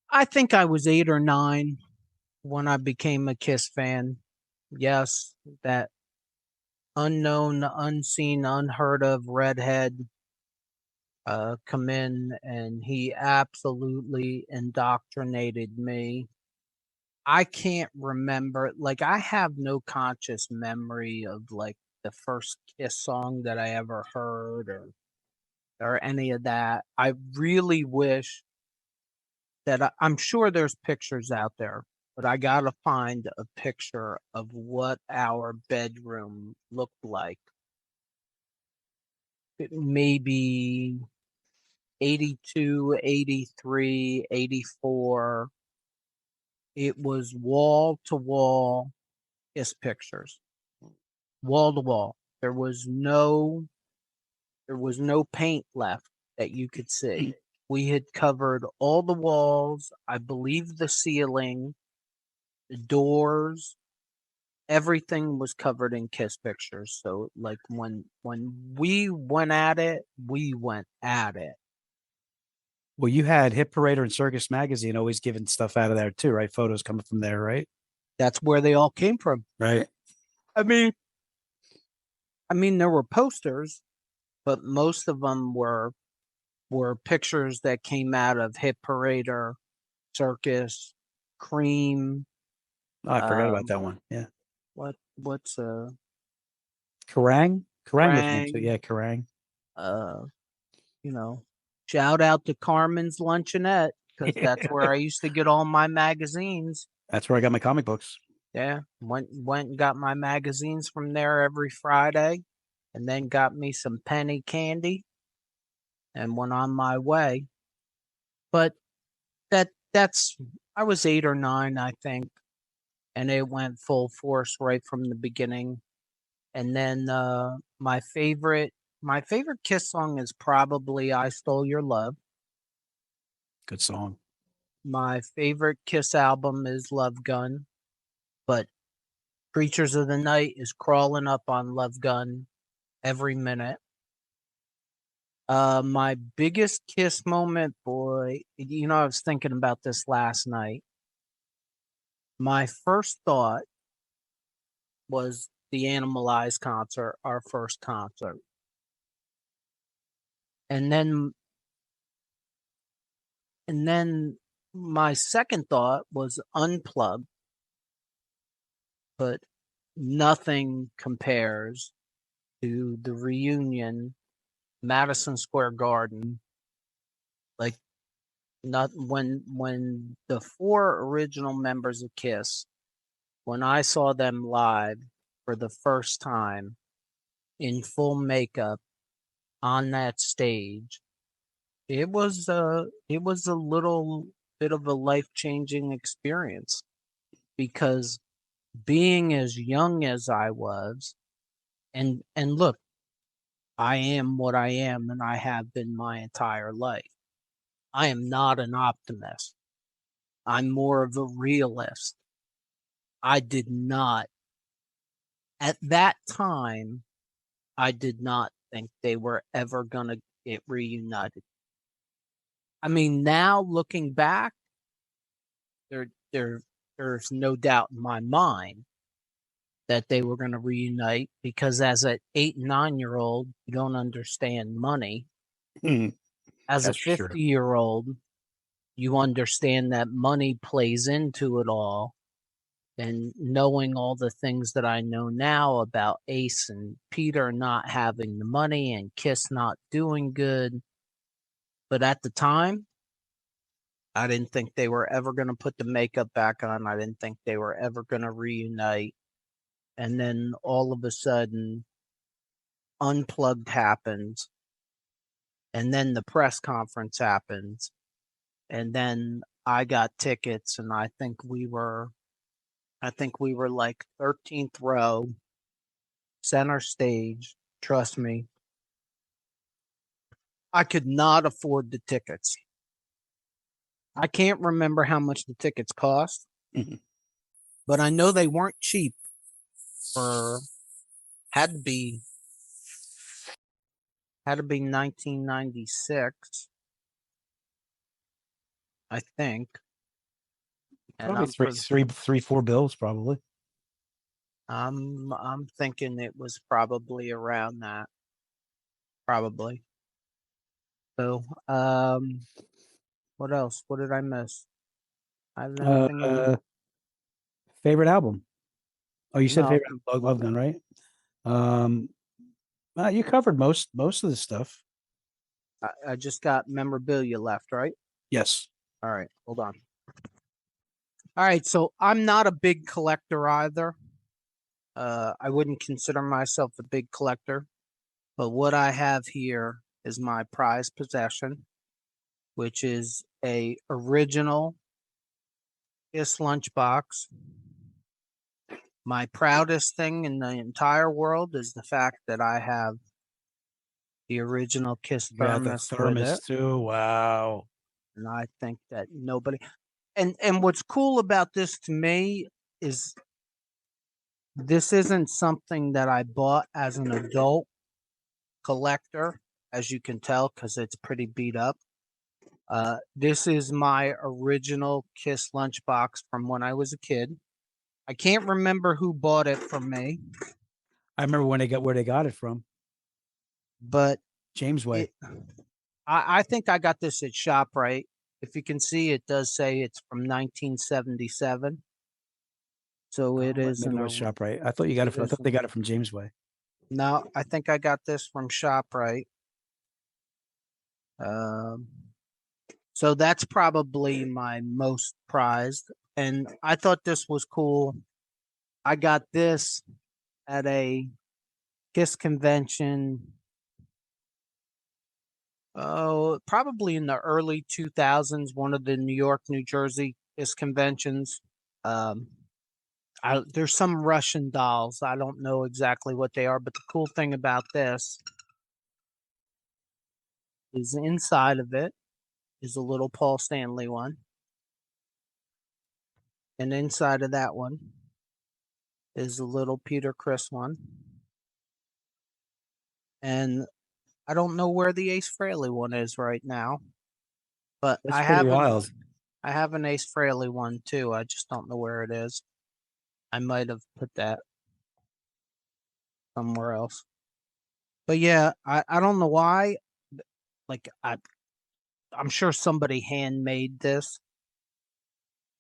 I think I was 8 or 9 when I became a Kiss fan. Yes, that unknown, unseen, unheard of redhead come in, and he absolutely indoctrinated me. I can't remember, like, I have no conscious memory of like the first Kiss song that I ever heard or any of that. I really wish that I'm sure there's pictures out there, but I gotta find a picture of what our bedroom looked like. Maybe 82, 83, 84. It was wall to wall Kiss pictures, wall to wall. There was no paint left that you could see. We had covered all the walls, I believe the ceiling, the doors, everything was covered in Kiss pictures. So like when we went at it, we went at it. Well, you had Hit Parader and Circus Magazine always giving stuff out of there too, right? Photos coming from there, right? That's where they all came from. Right. I mean, there were posters, but most of them were pictures that came out of Hit Parader, Circus, Cream. Oh, I forgot about that one. Yeah. What's Kerrang? Kerrang was one too. Kerrang? Yeah, Kerrang. You know, shout out to Carmen's Luncheonette, because that's where I used to get all my magazines. That's where I got my comic books. Yeah, went and got my magazines from there every Friday, and then got me some penny candy, and went on my way. But that's I was 8 or 9, I think, and it went full force right from the beginning. And then my favorite Kiss song is probably "I Stole Your Love." Good song. My favorite Kiss album is Love Gun, but Creatures of the Night is crawling up on Love Gun every minute. My biggest Kiss moment, boy, I was thinking about this last night. My first thought was the Animalize concert, our first concert. And then my second thought was Unplugged, but nothing compares to the reunion, Madison Square Garden. Like, not when the 4 original members of Kiss, when I saw them live for the first time in full makeup on that stage, it was a little bit of a life-changing experience, because being as young as I was, and look, I am what I am, and I have been my entire life. I am not an optimist. I'm more of a realist. I did not, at that time, I did not think they were ever going to get reunited. I mean, now looking back, there's no doubt in my mind that they were going to reunite, because as an 8 and 9-year-old, you don't understand money. As a 50-year-old, you understand that money plays into it all. And knowing all the things that I know now about Ace and Peter not having the money and Kiss not doing good. But at the time, I didn't think they were ever going to put the makeup back on. I didn't think they were ever going to reunite. And then all of a sudden, Unplugged happens. And then the press conference happens. And then I got tickets, and I think we were like 13th row, center stage. Trust me. I could not afford the tickets. I can't remember how much the tickets cost, but I know they weren't cheap. Had to be 1996, I think. And Probably three, 4 bills, probably. I'm thinking it was probably around that. Probably. So, what else? What did I miss? I have anything else? Favorite album? Oh, you said No, favorite Love Gun, right? Um, you covered most of the stuff. I just got memorabilia left, right? Yes. All right, hold on. All right, so I'm not a big collector either. I wouldn't consider myself a big collector, but what I have here is my prized possession, which is a original KISS lunchbox. My proudest thing in the entire world is the fact that I have the original KISS You got the thermos with thermos it, too. Wow. and I think that nobody. And what's cool about this to me is this isn't something that I bought as an adult collector, as you can tell, because it's pretty beat up. This is my original KISS lunchbox from when I was a kid. I can't remember who bought it from me, I remember when they got where they got it from. but James Way. I think I got this at ShopRite. If you can see, it does say it's from 1977. So it is Maybe an it was ShopRite. I thought you got it. I thought they got it from James Way. No, I think I got this from ShopRite. So that's probably my most prized. And I thought this was cool. I got this at a KISS convention. Oh, probably in the early 2000s, one of the New York, New Jersey KISS conventions. There's some Russian dolls. I don't know exactly what they are, but the cool thing about this is inside of it is a little Paul Stanley one. And inside of that one is a little Peter Criss one. And I don't know where the Ace Frehley one is right now, but That's pretty wild. I have an Ace Frehley one too. I just don't know where it is. I might have put that somewhere else. But yeah, I don't know why. Like I'm sure somebody handmade this.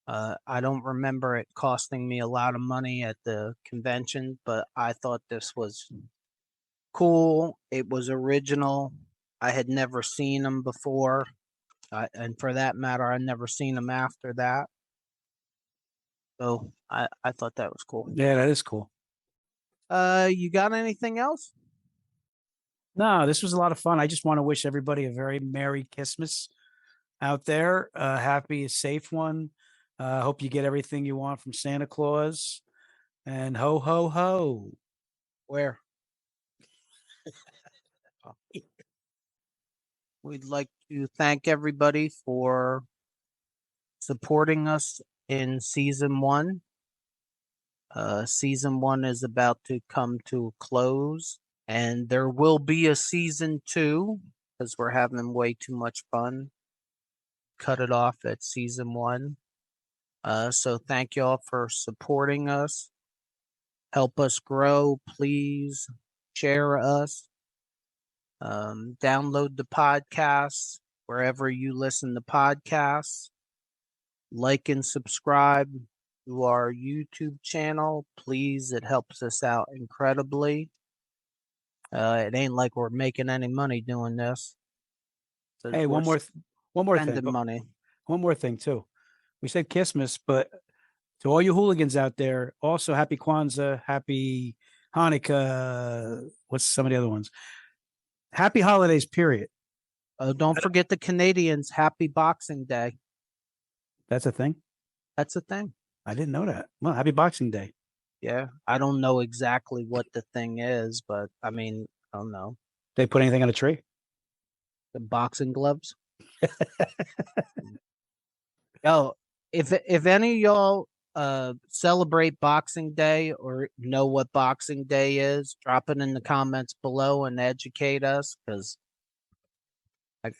I don't remember it costing me a lot of money at the convention, but I thought this was cool. It was original. I had never seen them before. And for that matter, I'd never seen them after that. So I thought that was cool. Yeah, that is cool. You got anything else? No, this was a lot of fun. I just want to wish everybody a very Merry KISSmas out there. Happy, safe one. Hope you get everything you want from Santa Claus. And ho, ho, ho. Where? We'd like to thank everybody for supporting us in season 1. Season 1 is about to come to a close, and there will be a season 2 because we're having way too much fun. Cut it off at season 1. So thank y'all for supporting us. Help us grow, please. Share us. Download the podcasts wherever you listen to podcasts. Like and subscribe to our YouTube channel, please. It helps us out incredibly. It ain't like we're making any money doing this. Hey, one more thing. Money. One more thing too. We said KISSmas, but to all you hooligans out there, also happy Kwanzaa, happy Hanukkah. What's some of the other ones? Happy holidays, period. Don't forget the Canadians. Happy Boxing Day. That's a thing? That's a thing. I didn't know that. Well, happy Boxing Day. Yeah. I don't know exactly what the thing is, but I mean, I don't know. They put anything on a tree? The boxing gloves. Yo, if any of y'all celebrate Boxing Day or know what Boxing Day is, drop it in the comments below and educate us, because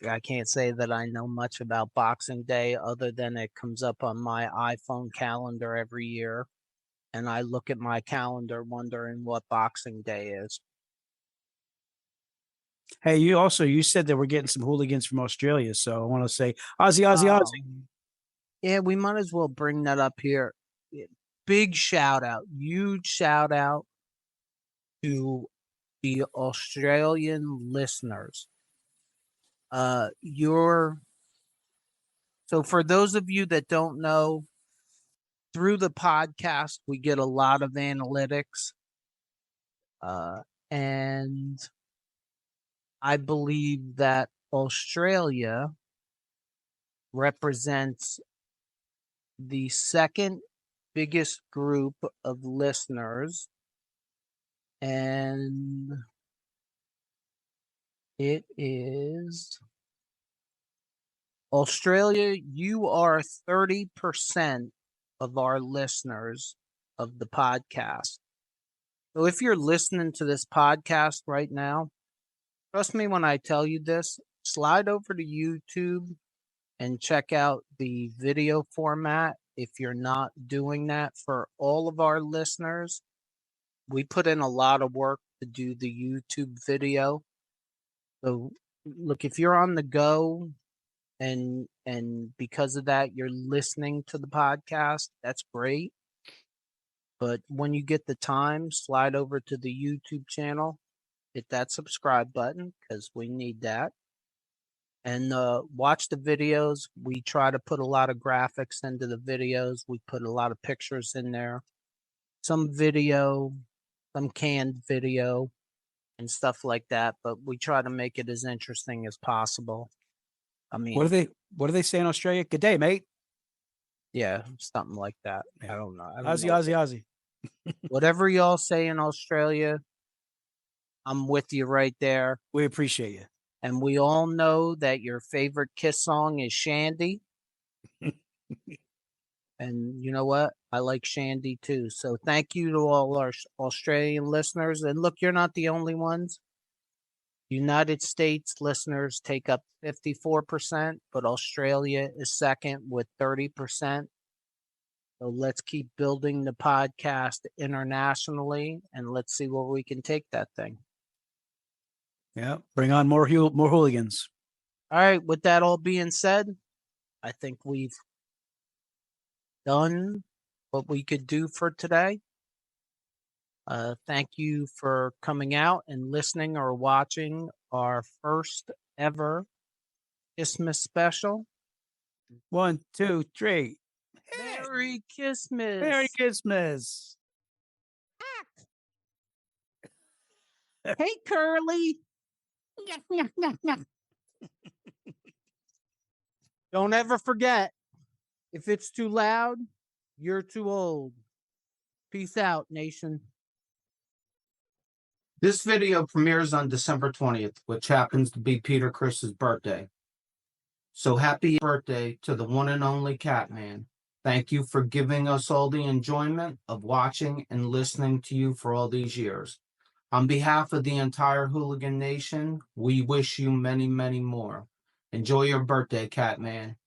I can't say that I know much about Boxing Day other than it comes up on my iPhone calendar every year. and I look at my calendar wondering what Boxing Day is. Hey, you said that we're getting some hooligans from Australia, so I want to say Aussie. Yeah, we might as well bring that up here. Big shout out, huge shout out to the Australian listeners. So for those of you that don't know, through the podcast, we get a lot of analytics. And I believe that Australia represents the second biggest group of listeners, and it is Australia. You are 30% of our listeners of the podcast. So if you're listening to this podcast right now, trust me when I tell you this, slide over to YouTube and check out the video format. If you're not doing that for all of our listeners, we put in a lot of work to do the YouTube video. So look, if you're on the go and because of that you're listening to the podcast, that's great. But when you get the time, slide over to the YouTube channel, hit that subscribe button because we need that. And watch the videos. We try to put a lot of graphics into the videos. We put a lot of pictures in there. Some video, some canned video and stuff like that. But we try to make it as interesting as possible. I mean, What do they say in Australia? Good day, mate. Yeah, something like that. I don't know. Aussie. Whatever y'all say in Australia, I'm with you right there. We appreciate you. And we all know that your favorite Kiss song is Shandy. And you know what? I like Shandy too. So thank you to all our Australian listeners. And look, you're not the only ones. United States listeners take up 54%, but Australia is second with 30%. So let's keep building the podcast internationally, and let's see where we can take that thing. Yeah, bring on more hooligans. All right, with that all being said, I think we've done what we could do for today. Thank you for coming out and listening or watching our first ever KISSmas special. 1, 2, 3. Merry KISSmas! Merry KISSmas! Hey, Curly! Don't ever forget, if it's too loud, you're too old. Peace out, nation. This video premieres on December 20th, which happens to be Peter Criss's birthday. So happy birthday to the one and only Catman. Thank you for giving us all the enjoyment of watching and listening to you for all these years. On behalf of the entire Hooligan Nation, we wish you many, many more. Enjoy your birthday, Catman.